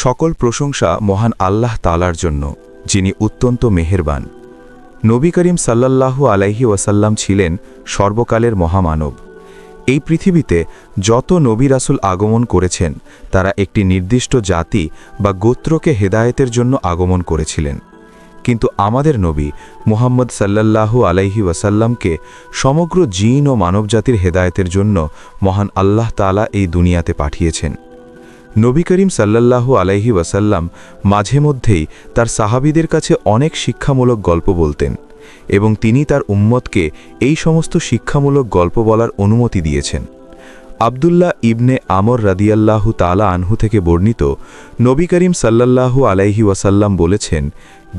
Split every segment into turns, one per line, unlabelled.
সকল প্রশংসা মহান আল্লাহ তাআলার জন্য, যিনি অত্যন্ত মেহেরবান। নবী করিম সাল্লাল্লাহু আলাইহি ওয়াসাল্লাম ছিলেন সর্বকালের মহামানব। এই পৃথিবীতে যত নবী রাসূল আগমন করেছেন, তারা একটি নির্দিষ্ট জাতি বা গোত্রকে হেদায়েতের জন্য আগমন করেছিলেন। কিন্তু আমাদের নবী মুহাম্মদ সাল্লাল্লাহু আলাইহি ওয়াসাল্লামকে সমগ্র জিন ও মানবজাতির হেদায়েতের জন্য মহান আল্লাহ তাআলা এই দুনিয়াতে পাঠিয়েছেন। নবী করিম সাল্লাল্লাহু আলাইহি ওয়াসাল্লাম মাঝে মধ্যেই তার সাহাবীদের কাছে অনেক শিক্ষামূলক গল্প বলতেন এবং তিনি তার উম্মতকে এই সমস্ত শিক্ষামূলক গল্প বলার অনুমতি দিয়েছেন। আব্দুল্লাহ ইবনে আমর রাদিয়াল্লাহু তাআলা আনহু থেকে বর্ণিত, নবী করিম সাল্লাল্লাহু আলাইহি ওয়াসাল্লাম বলেছেন,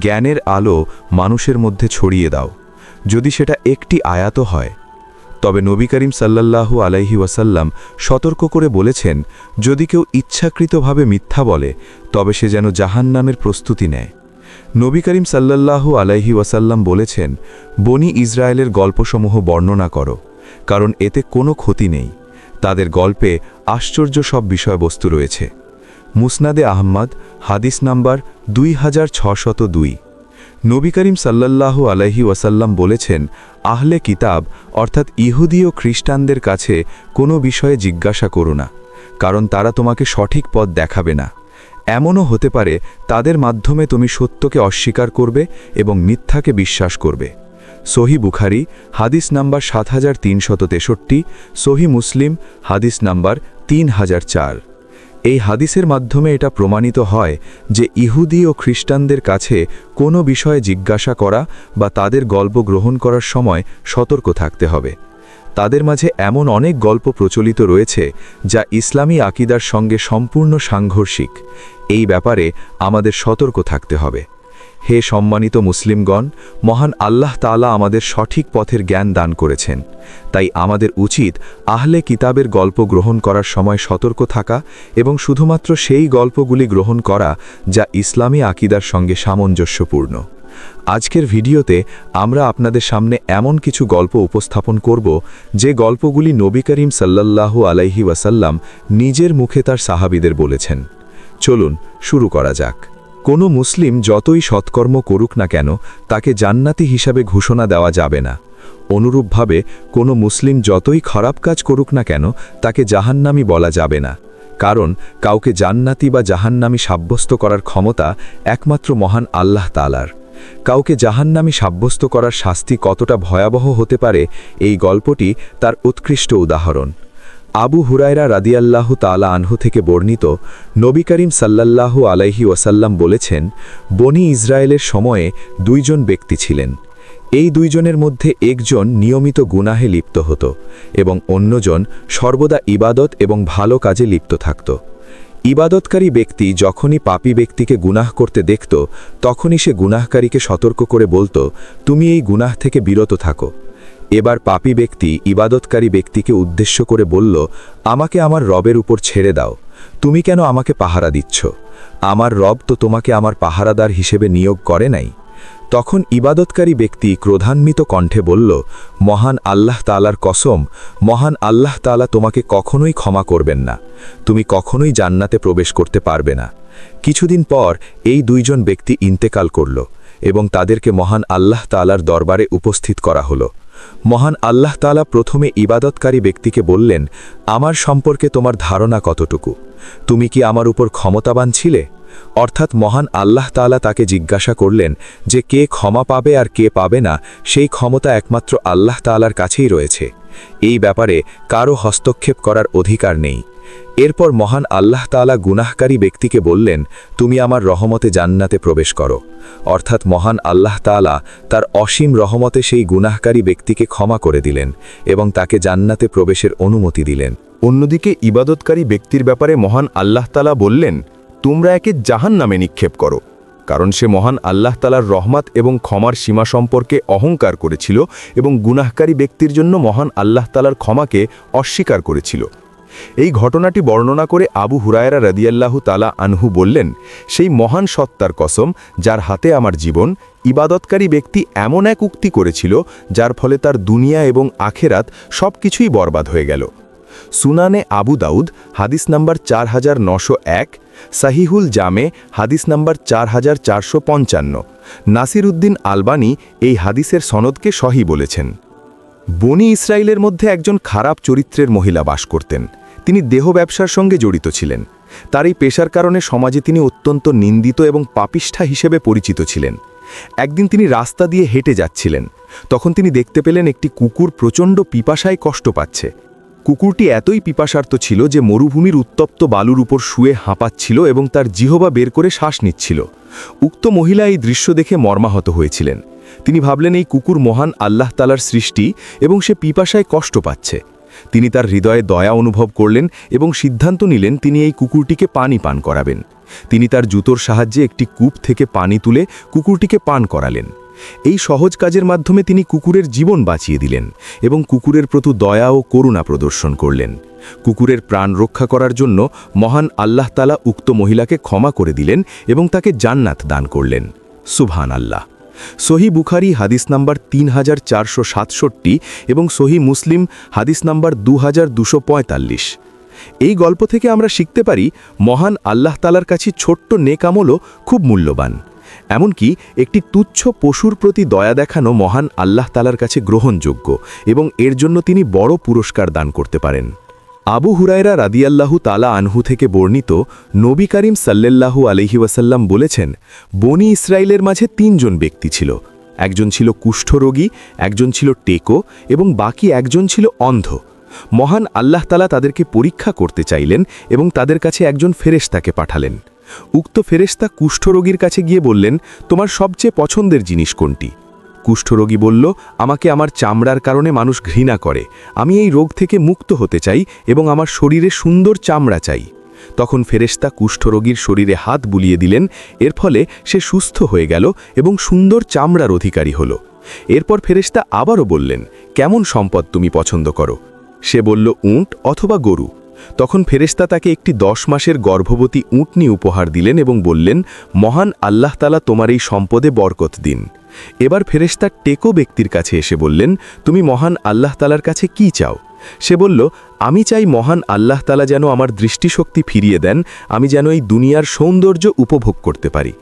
জ্ঞানের আলো মানুষের মধ্যে ছড়িয়ে দাও, যদি সেটা একটি আয়াতও হয়। তবে নবী করিম সাল্লাল্লাহু আলাইহি ওয়াসাল্লাম সতর্ক করে বলেছেন, যদি কেউ ইচ্ছাকৃতভাবে মিথ্যা বলে তবে সে যেন জাহান্নামের প্রস্তুতি নেয়। নবী করিম সাল্লাল্লাহু আলাইহি ওয়াসাল্লাম বলেছেন, বনি ইসরায়েলের গল্পসমূহ বর্ণনা করো, কারণ এতে কোনো ক্ষতি নেই। তাদের গল্পে আশ্চর্য সব বিষয়বস্তু রয়েছে। মুসনাদে আহমদ, হাদিস নাম্বার 2602। নবী করিম সাল্লাল্লাহু আলাইহি ওয়াসাল্লাম বলেছেন, আহলে কিতাব অর্থাৎ ইহুদি ও খ্রিস্টানদের কাছে কোনো বিষয়ে জিজ্ঞাসা করো না, কারণ তারা তোমাকে সঠিক পথ দেখাবে না। এমনও হতে পারে তাদের মাধ্যমে তুমি সত্যকে অস্বীকার করবে এবং মিথ্যাকে বিশ্বাস করবে। সহি বুখারী, হাদিস নাম্বার 7363, সহি মুসলিম, হাদিস নাম্বার 3004। এই হাদিসের মাধ্যমে এটা প্রমাণিত হয় যে ইহুদি ও খ্রিস্টানদের কাছে কোনো বিষয়ে জিজ্ঞাসা করা বা তাদের গল্প গ্রহণ করার সময় সতর্ক থাকতে হবে। তাদের মাঝে এমন অনেক গল্প প্রচলিত রয়েছে যা ইসলামী আকিদার সঙ্গে সম্পূর্ণ সাংঘর্ষিক। এই ব্যাপারে আমাদের সতর্ক থাকতে হবে। হে সম্মানিত মুসলিমগণ, মহান আল্লাহ তাআলা আমাদের সঠিক পথের জ্ঞান দান করেছেন, তাই আমাদের উচিত আহলে কিতাবের গল্প গ্রহণ করার সময় সতর্ক থাকা এবং শুধুমাত্র সেই গল্পগুলি গ্রহণ করা যা ইসলামী আকিদার সঙ্গে সামঞ্জস্যপূর্ণ। আজকের ভিডিওতে আমরা আপনাদের সামনে এমন কিছু গল্প উপস্থাপন করব যে গল্পগুলি নবী করিম সাল্লাল্লাহু আলাইহি ওয়াসাল্লাম নিজের মুখে তার সাহাবীদের বলেছেন। চলুন শুরু করা যাক। কোনো মুসলিম যতই সৎকর্ম করুক না কেন, তাকে জান্নাতি হিসাবে ঘোষণা দেওয়া যাবে না। অনুরূপভাবে কোনো মুসলিম যতই খারাপ কাজ করুক না কেন, তাকে জাহান্নামী বলা যাবে না, কারণ কাউকে জান্নাতি বা জাহান্নামী সাব্যস্ত করার ক্ষমতা একমাত্র মহান আল্লাহ তাআলার। কাউকে জাহান্নামী সাব্যস্ত করার শাস্তি কতটা ভয়াবহ হতে পারে, এই গল্পটি তার উৎকৃষ্ট উদাহরণ। আবু হুরায়রা রাদিয়াল্লাহু তাআলা আনহু থেকে বর্ণিত, নবী করিম সাল্লাল্লাহু আলাইহি ওয়াসাল্লাম বলেছেন, বনি ইসরায়েলের সময়ে দুইজন ব্যক্তি ছিলেন। এই দুইজনের মধ্যে একজন নিয়মিত গুনাহে লিপ্ত হতো এবং অন্যজন সর্বদা ইবাদত এবং ভালো কাজে লিপ্ত থাকত। ইবাদতকারী ব্যক্তি যখনই পাপী ব্যক্তিকে গুনাহ করতে দেখত, তখনই সে গুনাহকারীকে সতর্ক করে বলতো, তুমি এই গুনাহ থেকে বিরত থাকো। এবার পাপী ব্যক্তি ইবাদতকারী ব্যক্তিকে উদ্দেশ্য করে বলল, আমাকে আমার রবের উপর ছেড়ে দাও, তুমি কেন আমাকে পাহারা দিচ্ছ? আমার রব তো তোমাকে আমার পাহারাদার হিসেবে নিয়োগ করে নাই। তখন ইবাদতকারী ব্যক্তি ক্রোধান্বিত কণ্ঠে বলল, মহান আল্লাহ তাআলার কসম, মহান আল্লাহ তাআলা তোমাকে কখনোই ক্ষমা করবেন না, তুমি কখনোই জান্নাতে প্রবেশ করতে পারবে না। কিছুদিন পর এই দুইজন ব্যক্তি ইন্তেকাল করল এবং তাদেরকে মহান আল্লাহ তাআলার দরবারে উপস্থিত করা হলো। মহান আল্লাহ তাআলা প্রথমে ইবাদতকারী ব্যক্তিকে বললেন, আমার সম্পর্কে তোমার ধারণা কতটুকু? তুমি কি আমার উপর ক্ষমতাবান ছিলে? অর্থাৎ মহান আল্লাহ তাআলা তাকে জিজ্ঞাসা করলেন যে কে ক্ষমা পাবে আর কে পাবে না, সেই ক্ষমতা একমাত্র আল্লাহ তাআলার কাছেই রয়েছে। এই ব্যাপারে কারো হস্তক্ষেপ করার অধিকার নেই। এরপর মহান আল্লাহ তাআলা গুনাহকারী ব্যক্তিকে বললেন, তুমি আমার রহমতে জান্নাতে প্রবেশ করো। অর্থাৎ মহান আল্লাহ তাআলা তার অসীম রহমতে সেই গুনাহকারী ব্যক্তিকে ক্ষমা করে দিলেন এবং তাকে জান্নাতে প্রবেশের অনুমতি দিলেন।
অন্যদিকে ইবাদতকারী ব্যক্তির ব্যাপারে মহান আল্লাহ তাআলা বললেন, তোমরা একে জাহান্নামে নিক্ষেপ করো, কারণ সে মহান আল্লাহ তাআলার রহমত এবং ক্ষমার সীমা সম্পর্কে অহংকার করেছিল এবং গুনাহকারী ব্যক্তির জন্য মহান আল্লাহ তাআলার ক্ষমাকে অস্বীকার করেছিল। এই ঘটনাটি বর্ণনা করে আবু হুরায়রা রাদিয়াল্লাহু তাআলা আনহু বললেন, সেই মহান সত্তার কসম, যার হাতে আমার জীবন, ইবাদতকারী ব্যক্তি এমন এক উক্তি করেছিল যার ফলে তার দুনিয়া এবং আখেরাত সবকিছুই বরবাদ হয়ে গেল। সুনানে আবু দাউদ হাদিস নাম্বার 4901, সাহিহুল জামে হাদিস নাম্বার 4455। নাসিরউদ্দিন আলবানী এই হাদিসের সনদকে সহি বলেছেন। বনি ইসরায়েলের মধ্যে একজন খারাপ চরিত্রের মহিলা বাস করতেন। তিনি দেহ ব্যবসার সঙ্গে জড়িত ছিলেন। তার এই পেশার কারণে সমাজে তিনি অত্যন্ত নিন্দিত এবং পাপিষ্ঠা হিসেবে পরিচিত ছিলেন। একদিন তিনি রাস্তা দিয়ে হেঁটে যাচ্ছিলেন। তখন তিনি দেখতে পেলেন একটি কুকুর প্রচণ্ড পিপাসায় কষ্ট পাচ্ছে। কুকুরটি এতই পিপাসার্ত ছিল যে মরুভূমির উত্তপ্ত বালুর উপর শুয়ে হাঁপাচ্ছিল এবং তার জিহবা বের করে শ্বাস নিচ্ছিল। উক্ত মহিলা এই দৃশ্য দেখে মর্মাহত হয়েছিলেন। তিনি ভাবলেন এই কুকুর মহান আল্লাহ তাআলার সৃষ্টি এবং সে পিপাসায় কষ্ট পাচ্ছে। তিনি তার হৃদয়ে দয়া অনুভব করলেন এবং সিদ্ধান্ত নিলেন তিনি এই কুকুরটিকে পানি পান করাবেন। তিনি তার জুতোর সাহায্যে একটি কূপ থেকে পানি তুলে কুকুরটিকে পান করালেন। এই সহজ কাজের মাধ্যমে তিনি কুকুরের জীবন বাঁচিয়ে দিলেন এবং কুকুরের প্রতি দয়া ও করুণা প্রদর্শন করলেন। কুকুরের প্রাণ রক্ষা করার জন্য মহান আল্লাহ তাআলা উক্ত মহিলাকে ক্ষমা করে দিলেন এবং তাকে জান্নাত দান করলেন। সুবহানাল্লাহ। সহি বুখারী হাদিস নাম্বার 3467 এবং সহি মুসলিম হাদিস নাম্বার 2245। এই গল্প থেকে আমরা শিখতে পারি মহান আল্লাহ তাআলার কাছে ছোট্ট নেক আমলও খুব মূল্যবান। এমনকি একটি তুচ্ছ পশুর প্রতি দয়া দেখানো মহান আল্লাহ তাআলার কাছে গ্রহণযোগ্য এবং এর জন্য তিনি বড় পুরস্কার দান করতে পারেন। আবু হুরায়রা রাদিয়াল্লাহু তাআলা আনহু থেকে বর্ণিত, নবী করিম সাল্লাল্লাহু আলাইহি ওয়াসাল্লাম বলেছেন, বনি ইসরায়েলের মাঝে 3 জন ব্যক্তি ছিল। একজন ছিল কুষ্ঠরোগী, একজন ছিল টেকো এবং বাকি একজন ছিল অন্ধ। মহান আল্লাহ তাআলা তাদেরকে পরীক্ষা করতে চাইলেন এবং তাদের কাছে একজন ফেরেশতাকে পাঠালেন। উক্ত ফেরেশতা কুষ্ঠরোগীর কাছে গিয়ে বললেন, তোমার সবচেয়ে পছন্দের জিনিস কোনটি? কুষ্ঠরোগী বলল, আমাকে আমার চামড়ার কারণে মানুষ ঘৃণা করে। আমি এই রোগ থেকে মুক্ত হতে চাই এবং আমার শরীরে সুন্দর চামড়া চাই। তখন ফেরেশতা কুষ্ঠরোগীর শরীরে হাত বুলিয়ে দিলেন। এর ফলে সে সুস্থ হয়ে গেল এবং সুন্দর চামড়ার অধিকারী হল। এরপর ফেরেশতা আবারও বললেন, কেমন সম্পদ তুমি পছন্দ করো? সে বলল, উট অথবা গরু। তখন ফেরেশতা তাকে একটি 10 মাসের গর্ভবতী উটনি উপহার দিলেন এবং বললেন, মহান আল্লাহ তাআলা তোমার এই সম্পদে বরকত দিন। এবার ফেরেশতা টেকো ব্যক্তির কাছে এসে বললেন, তুমি মহান আল্লাহ তাআলার কাছে কি চাও? সে বলল, আমি চাই মহান আল্লাহ তাআলা যেন আমার দৃষ্টিশক্তি ফিরিয়ে দেন, আমি যেন এই দুনিয়ার সৌন্দর্য উপভোগ করতে পারি।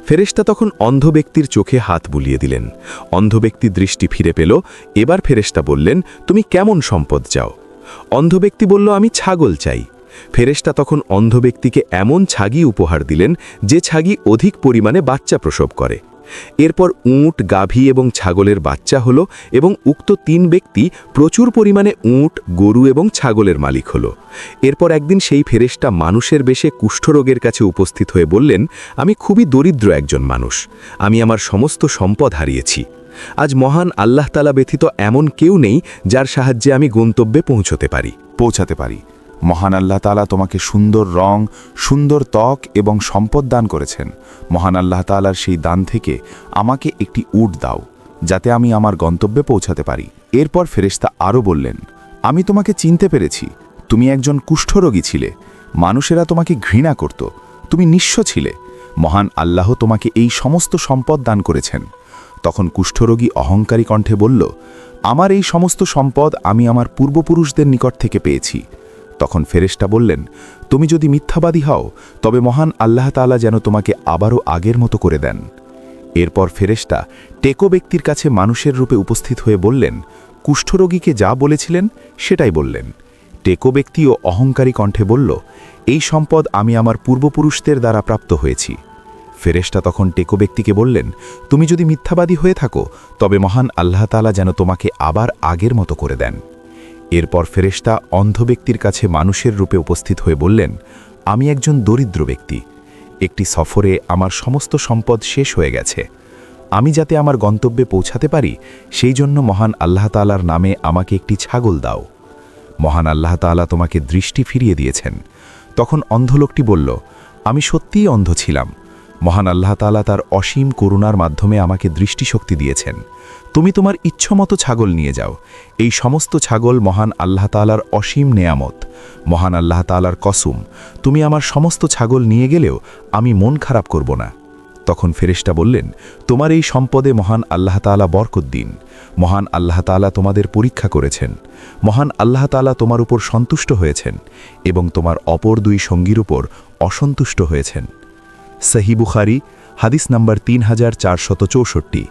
ফেরেশতা তখন অন্ধ ব্যক্তির চোখে হাত বুলিয়ে দিলেন। অন্ধ ব্যক্তি দৃষ্টি ফিরে পেল। এবার ফেরেশতা বললেন, তুমি কেমন সম্পদ চাও? অন্ধ ব্যক্তি বলল, আমি ছাগল চাই। ফেরেশতা তখন অন্ধ ব্যক্তিকে এমন ছাগি উপহার দিলেন যে ছাগি অধিক পরিমাণে বাচ্চা প্রসব করে। এরপর উট, গাভী এবং ছাগলের বাচ্চা হল এবং উক্ত 3 ব্যক্তি প্রচুর পরিমাণে উট, গরু এবং ছাগলের মালিক হল। এরপর একদিন সেই ফেরেশতা মানুষের বেশে কুষ্ঠরোগের কাছে উপস্থিত হয়ে বললেন, আমি খুবই দরিদ্র একজন মানুষ। আমি আমার সমস্ত সম্পদ হারিয়েছি। আজ মহান আল্লাহ তাআলা ব্যতীত এমন কেউ নেই যার সাহায্যে আমি গন্তব্যে পৌঁছাতে পারি।
মহান আল্লাহ তাআলা তোমাকে সুন্দর রং, সুন্দর ত্বক এবং সম্পদ দান করেছেন। মহান আল্লাহ তাআলার সেই দান থেকে আমাকে একটি উট দাও, যাতে আমি আমার গন্তব্যে পৌঁছাতে পারি। এরপর ফেরেশতা আরও বললেন, আমি তোমাকে চিনতে পেরেছি। তুমি একজন কুষ্ঠরোগী ছিলে। মানুষেরা তোমাকে ঘৃণা করত। তুমি নিঃস্ব ছিলে। মহান আল্লাহ তোমাকে এই সমস্ত সম্পদ দান করেছেন। তখন কুষ্ঠরোগী অহংকারী কণ্ঠে বলল, আমার এই সমস্ত সম্পদ আমি আমার পূর্বপুরুষদের নিকট থেকে পেয়েছি। তখন ফেরেশতা বললেন, তুমি যদি মিথ্যাবাদী হও তবে মহান আল্লাহ তাআলা যেন তোমাকে আবারও আগের মতো করে দেন। এরপর ফেরেশতা টেকো ব্যক্তির কাছে মানুষের রূপে উপস্থিত হয়ে বললেন, কুষ্ঠরোগীকে যা বলেছিলেন সেটাই বললেন। টেকো ব্যক্তিও অহংকারী কণ্ঠে বলল, এই সম্পদ আমি আমার পূর্বপুরুষদের দ্বারা প্রাপ্ত হয়েছি। ফেরেশতা তখন টেকো ব্যক্তিকে বললেন, তুমি যদি মিথ্যাবাদী হয়ে থাকো তবে মহান আল্লাহ তাআলা যেন তোমাকে আবার আগের মতো করে দেন। এরপর ফেরেশতা অন্ধ ব্যক্তির কাছে মানুষের রূপে উপস্থিত হয়ে বললেন, আমি একজন দরিদ্র ব্যক্তি। একটি সফরে আমার সমস্ত সম্পদ শেষ হয়ে গেছে। আমি যাতে আমার গন্তব্যে পৌঁছাতে পারি সেই জন্য মহান আল্লাহ তাআলার নামে আমাকে একটি ছাগল দাও। মহান আল্লাহ তাআলা তোমাকে দৃষ্টি ফিরিয়ে দিয়েছেন। তখন অন্ধ লোকটি বলল, আমি সত্যিই অন্ধ ছিলাম। মহান আল্লাহ তাআলা তার অসীম করুণার মাধ্যমে আমাকে দৃষ্টিশক্তি দিয়েছেন। তুমি তোমার ইচ্ছামতো ছাগল নিয়ে যাও। এই সমস্ত ছাগল মহান আল্লাহ তাআলার অসীম নেয়ামত। মহান আল্লাহ তাআলার কসম, তুমি আমার সমস্ত ছাগল নিয়ে গেলেও আমি মন খারাপ করব না। তখন ফেরেশতা বললেন, তোমার এই সম্পদে মহান আল্লাহ তাআলা বরকত দিন। মহান আল্লাহ তাআলা তোমাদের পরীক্ষা করেছেন। মহান আল্লাহ তাআলা তোমার উপর সন্তুষ্ট হয়েছেন এবং তোমার অপর দুই সঙ্গীর উপর অসন্তুষ্ট হয়েছেন। সহিহ বুখারী হাদিস নম্বর 3464,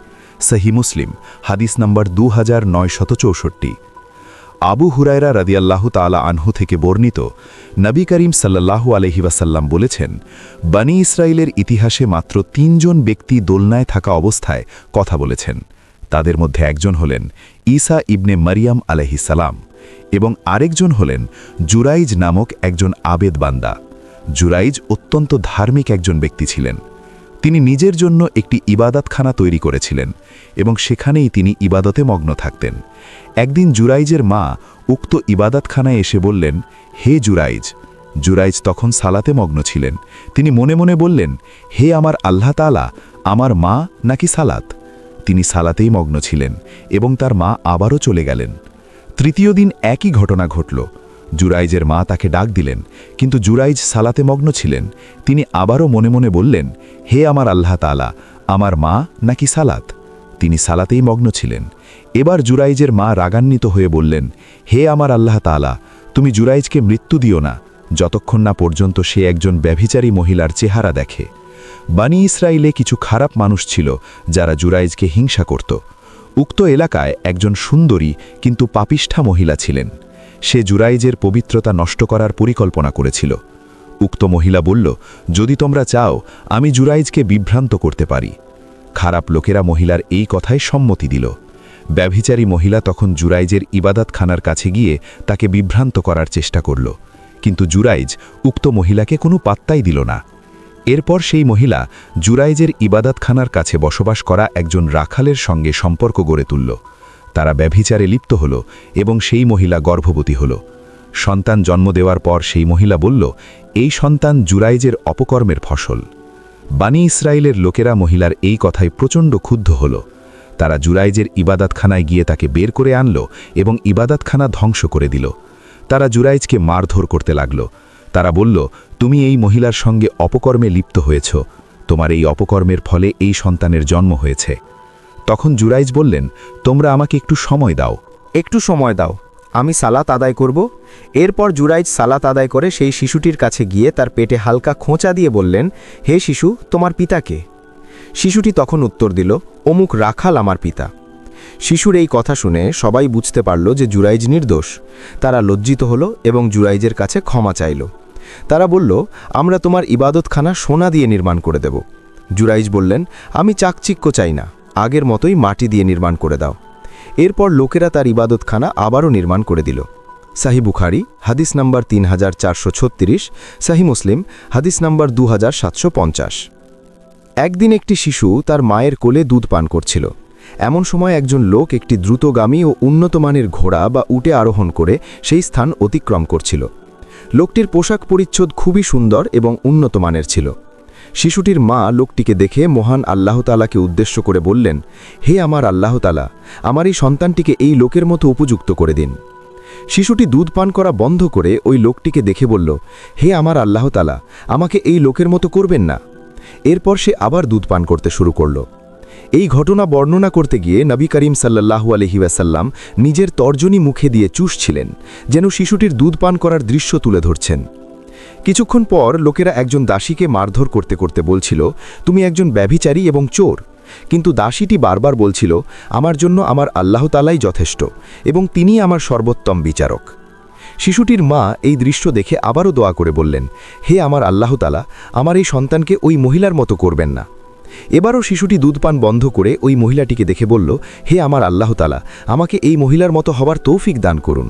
সহিহ মুসলিম হাদিস নম্বর 2964। আবু হুরায়রা রাদিয়াল্লাহু তাআলা আনহু থেকে বর্ণিত, নবী করিম সাল্লাল্লাহু আলাইহি ওয়াসাল্লাম বলেছেন, বনী ইসরাইলের ইতিহাসে মাত্র ৩ জন ব্যক্তি দোলনায় থাকা অবস্থায় কথা বলেছেন। তাদের মধ্যে একজন হলেন ঈসা ইবনে মারিয়াম আলাইহিস সালাম এবং আরেকজন হলেন জুরাইজ নামক একজন আবেদ বান্দা। জুরাইজ অত্যন্ত ধার্মিক একজন ব্যক্তি ছিলেন। তিনি নিজের জন্য একটি ইবাদতখানা তৈরি করেছিলেন এবং সেখানেই তিনি ইবাদতে মগ্ন থাকতেন। একদিন জুরাইজের মা উক্ত ইবাদতখানায় এসে বললেন, হে জুরাইজ। জুরাইজ তখন সালাতে মগ্ন ছিলেন। তিনি মনে মনে বললেন, হে আমার আল্লাহ তাআলা, আমার মা নাকি সালাত? তিনি সালাতেই মগ্ন ছিলেন এবং তার মা আবারও চলে গেলেন। তৃতীয় দিন একই ঘটনা ঘটল। জুরাইজের মা তাকে ডাক দিলেন, কিন্তু জুরাইজ সালাতে মগ্ন ছিলেন। তিনি আবারও মনে মনে বললেন, হে আমার আল্লাহ তাআলা, আমার মা নাকি সালাত? তিনি সালাতেই মগ্ন ছিলেন। এবার জুরাইজের মা রাগান্বিত হয়ে বললেন, হে আমার আল্লাহ তাআলা, তুমি জুরাইজকে মৃত্যু দিও না, যতক্ষণ না পর্যন্ত সে একজন ব্যভিচারী মহিলার চেহারা দেখে। বনী ইসরাইলে কিছু খারাপ মানুষ ছিল যারা জুরাইজকে হিংসা করত। উক্ত এলাকায় একজন সুন্দরী কিন্তু পাপিষ্ঠা মহিলা ছিলেন। সে জুরাইজের পবিত্রতা নষ্ট করার পরিকল্পনা করেছিল। উক্ত মহিলা বলল, যদি তোমরা চাও আমি জুরাইজকে বিভ্রান্ত করতে পারি। খারাপ লোকেরা মহিলার এই কথায় সম্মতি দিল। ব্যভিচারী মহিলা তখন জুরাইজের ইবাদতখানার কাছে গিয়ে তাকে বিভ্রান্ত করার চেষ্টা করল, কিন্তু জুরাইজ উক্ত মহিলাকে কোনো পাত্তাই দিল না। এরপর সেই মহিলা জুরাইজের ইবাদতখানার কাছে বসবাস করা একজন রাখালের সঙ্গে সম্পর্ক গড়ে তুলল। তারা ব্যভিচারে লিপ্ত হল এবং সেই মহিলা গর্ভবতী হল। সন্তান জন্ম দেওয়ার পর সেই মহিলা বলল, এই সন্তান জুরাইজের অপকর্মের ফসল। বনী ইসরাইলের লোকেরা মহিলার এই কথায় প্রচণ্ড ক্ষুব্ধ হল। তারা জুরাইজের ইবাদতখানায় গিয়ে তাকে বের করে আনল এবং ইবাদতখানা ধ্বংস করে দিল। তারা জুরাইজকে মারধর করতে লাগল। তারা বলল, তুমি এই মহিলার সঙ্গে অপকর্মে লিপ্ত হয়েছ, তোমার এই অপকর্মের ফলে এই সন্তানের জন্ম হয়েছে। তখন জুরাইজ বললেন, তোমরা আমাকে একটু সময় দাও।
একটু সময় দাও, আমি সালাত আদায় করব। এরপর জুরাইজ সালাত আদায় করে সেই শিশুটির কাছে গিয়ে তার পেটে হালকা খোঁচা দিয়ে বললেন, হে শিশু, তোমার পিতাকে? শিশুটি তখন উত্তর দিল, অমুক রাখাল আমার পিতা। শিশুর এই কথা শুনে সবাই বুঝতে পারল যে জুরাইজ নির্দোষ। তারা লজ্জিত হল এবং জুরাইজের কাছে ক্ষমা চাইল। তারা বলল, আমরা তোমার ইবাদতখানা সোনা দিয়ে নির্মাণ করে দেব। জুরাইজ বললেন, আমি চাকচিক্য চাই না, আগের মতোই মাটি দিয়ে নির্মাণ করে দাও। এরপর লোকেরা তার ইবাদতখানা আবারও নির্মাণ করে দিল। সহিহ বুখারী হাদিস নাম্বার 3436, সহিহ মুসলিম হাদিস নাম্বার 2750। একদিন একটি শিশু তার মায়ের কোলে দুধ পান করছিল। এমন সময় একজন লোক একটি দ্রুতগামী ও উন্নতমানের ঘোড়া বা উটে আরোহণ করে সেই স্থান অতিক্রম করছিল। লোকটির পোশাক পরিচ্ছদ খুবই সুন্দর এবং উন্নতমানের ছিল। শিশুটির মা লোকটিকে দেখে মহান আল্লাহ তাআলাকে উদ্দেশ্য করে বললেন, হে আমার আল্লাহ তাআলা, আমার এই সন্তানটিকে এই লোকের মতো উপযুক্ত করে দিন। শিশুটি দুধ পান করা বন্ধ করে ওই লোকটিকে দেখে বলল, হে আমার আল্লাহ তাআলা, আমাকে এই লোকের মতো করবেন না। এরপর সে আবার দুধ পান করতে শুরু করল। এই ঘটনা বর্ণনা করতে গিয়ে নবী করিম সাল্লাল্লাহু আলাইহি ওয়াসাল্লাম নিজের তর্জনী মুখে দিয়ে চুষছিলেন, যেন শিশুটির দুধ পান করার দৃশ্য তুলে ধরছেন। কিছুক্ষণ পর লোকেরা একজন দাসীকে মারধর করতে করতে বলছিল, তুমি একজন ব্যভিচারী এবং চোর। কিন্তু দাসীটি বারবার বলছিল, আমার জন্য আমার আল্লাহ তাআলাই যথেষ্ট এবং তিনিই আমার সর্বোত্তম বিচারক। শিশুটির মা এই দৃশ্য দেখে আবারও দোয়া করে বললেন, হে আমার আল্লাহ তাআলা, আমার এই সন্তানকে ওই মহিলার মতো করবেন না। এবারও শিশুটি দুধ পান বন্ধ করে ওই মহিলাটিকে দেখে বলল, হে আমার আল্লাহ তাআলা, আমাকে এই মহিলার মতো হবার তৌফিক দান করুন।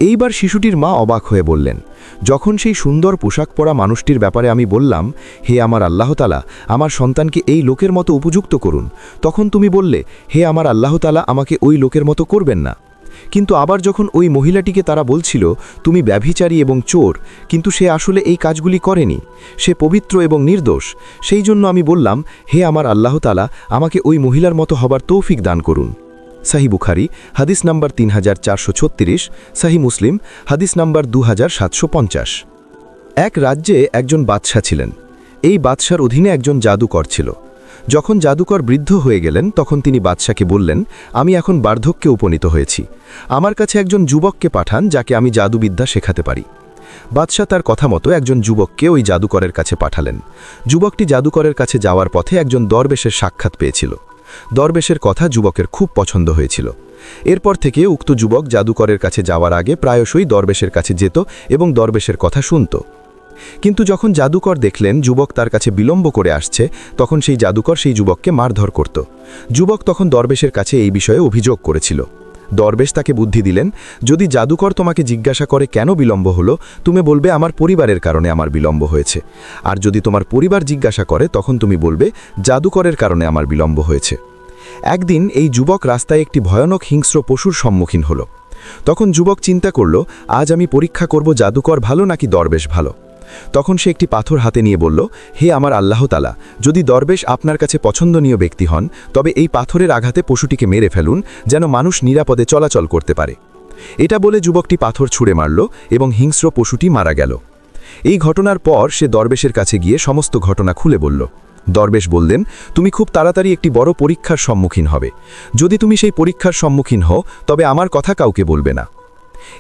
এইবার শিশুটির মা অবাক হয়ে বললেন, যখন সেই সুন্দর পোশাক পরা মানুষটির ব্যাপারে আমি বললাম, হে আমার আল্লাহ তাআলা, আমার সন্তানকে এই লোকের মতো উপযুক্ত করুন, তখন তুমি বললে, হে আমার আল্লাহ তাআলা, আমাকে ওই লোকের মতো করবেন না। কিন্তু আবার যখন ওই মহিলাটিকে তারা বলছিল, তুমি ব্যভিচারী এবং চোর, কিন্তু সে আসলে এই কাজগুলি করেনি, সে পবিত্র এবং নির্দোষ, সেই জন্য আমি বললাম, হে আমার আল্লাহ তাআলা, আমাকে ওই মহিলার মতো হবার তৌফিক দান করুন। সহিহ বুখারী হাদিস নাম্বার 3436, সহিহ মুসলিম হাদিস নাম্বার 2750। এক রাজ্যে একজন বাদশা ছিলেন। এই বাদশার অধীনে একজন জাদুকর ছিল। যখন জাদুকর বৃদ্ধ হয়ে গেলেন তখন তিনি বাদশাকে বললেন, আমি এখন বার্ধক্যে উপনীত হয়েছি, আমার কাছে একজন যুবককে পাঠান যাকে আমি জাদুবিদ্যা শেখাতে পারি। বাদশাহ তার কথা মতো একজন যুবককে ওই জাদুকরের কাছে পাঠালেন। যুবকটি জাদুকরের কাছে যাওয়ার পথে একজন দরবেশের সাক্ষাৎ পেয়েছিল। দরবেশের কথা যুবকের খুব পছন্দ হয়েছিল। এরপর থেকে উক্ত যুবক জাদুকরের কাছে যাওয়ার আগে প্রায়শই দরবেশের কাছে যেত এবং দরবেশের কথা শুনত। কিন্তু যখন জাদুকর দেখলেন যুবক তার কাছে বিলম্ব করে আসছে, তখন সেই জাদুকর সেই যুবককে মারধর করত। যুবক তখন দরবেশের কাছে এই বিষয়ে অভিযোগ করেছিল। দরবেশ তাকে বুদ্ধি দিলেন, যদি জাদুকর তোমাকে জিজ্ঞাসা করে কেন বিলম্ব হলো, তুমি বলবে আমার পরিবারের কারণে আমার বিলম্ব হয়েছে। আর যদি তোমার পরিবার জিজ্ঞাসা করে তখন তুমি বলবে জাদুকরের কারণে আমার বিলম্ব হয়েছে। একদিন এই যুবক রাস্তায় একটি ভয়ানক হিংস্র পশুর সম্মুখীন হল। তখন যুবক চিন্তা করল, আজ আমি পরীক্ষা করব জাদুকর ভালো নাকি দরবেশ ভালো। তখন সে একটি পাথর হাতে নিয়ে বলল, হে আমার আল্লাহ তাআলা, যদি দরবেশ আপনার কাছে পছন্দনীয় ব্যক্তি হন তবে এই পাথরের আঘাতে পশুটিকে মেরে ফেলুন, যেন মানুষ নিরাপদে চলাচল করতে পারে। এটা বলে যুবকটি পাথর ছুঁড়ে মারল এবং হিংস্র পশুটি মারা গেল। এই ঘটনার পর সে দরবেশের কাছে গিয়ে সমস্ত ঘটনা খুলে বলল। দরবেশ বললেন, তুমি খুব তাড়াতাড়ি একটি বড় পরীক্ষার সম্মুখীন হবে। যদি তুমি সেই পরীক্ষার সম্মুখীন হও তবে আমার কথা কাউকে বলবে না।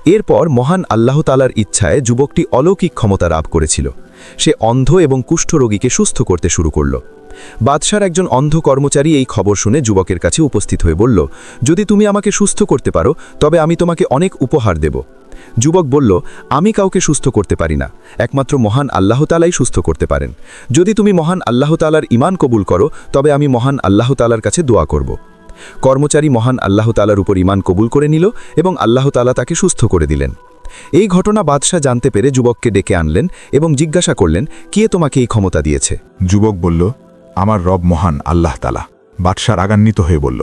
এরপর মহান আল্লাহ তাআলার ইচ্ছায় যুবকটি অলৌকিক ক্ষমতা লাভ করেছিল। সে অন্ধ এবং কুষ্ঠরোগীকে সুস্থ করতে শুরু করল। বাদশার একজন অন্ধ কর্মচারী এই খবর শুনে যুবকের কাছে উপস্থিত হয়ে বলল, যদি তুমি আমাকে সুস্থ করতে পারো তবে আমি তোমাকে অনেক উপহার দেব। যুবক বলল, আমি কাউকে সুস্থ করতে পারি না, একমাত্র মহান আল্লাহ তাআলাই সুস্থ করতে পারেন। যদি তুমি মহান আল্লাহ তাআলার ঈমান কবুল করো তবে আমি মহান আল্লাহ তাআলার কাছে দোয়া করব। কর্মচারী মহান আল্লাহ তাআলার উপর ঈমান কবুল করে নিল এবং আল্লাহ তাআলা তাকে সুস্থ করে দিলেন। এই ঘটনা বাদশাহ জানতে পেরে যুবককে ডেকে আনলেন এবং জিজ্ঞাসা করলেন, কে তোমাকে এই ক্ষমতা দিয়েছে?
যুবক বলল, আমার রব মহান আল্লাহ তাআলা। বাদশা রাগান্বিত হয়ে বলল,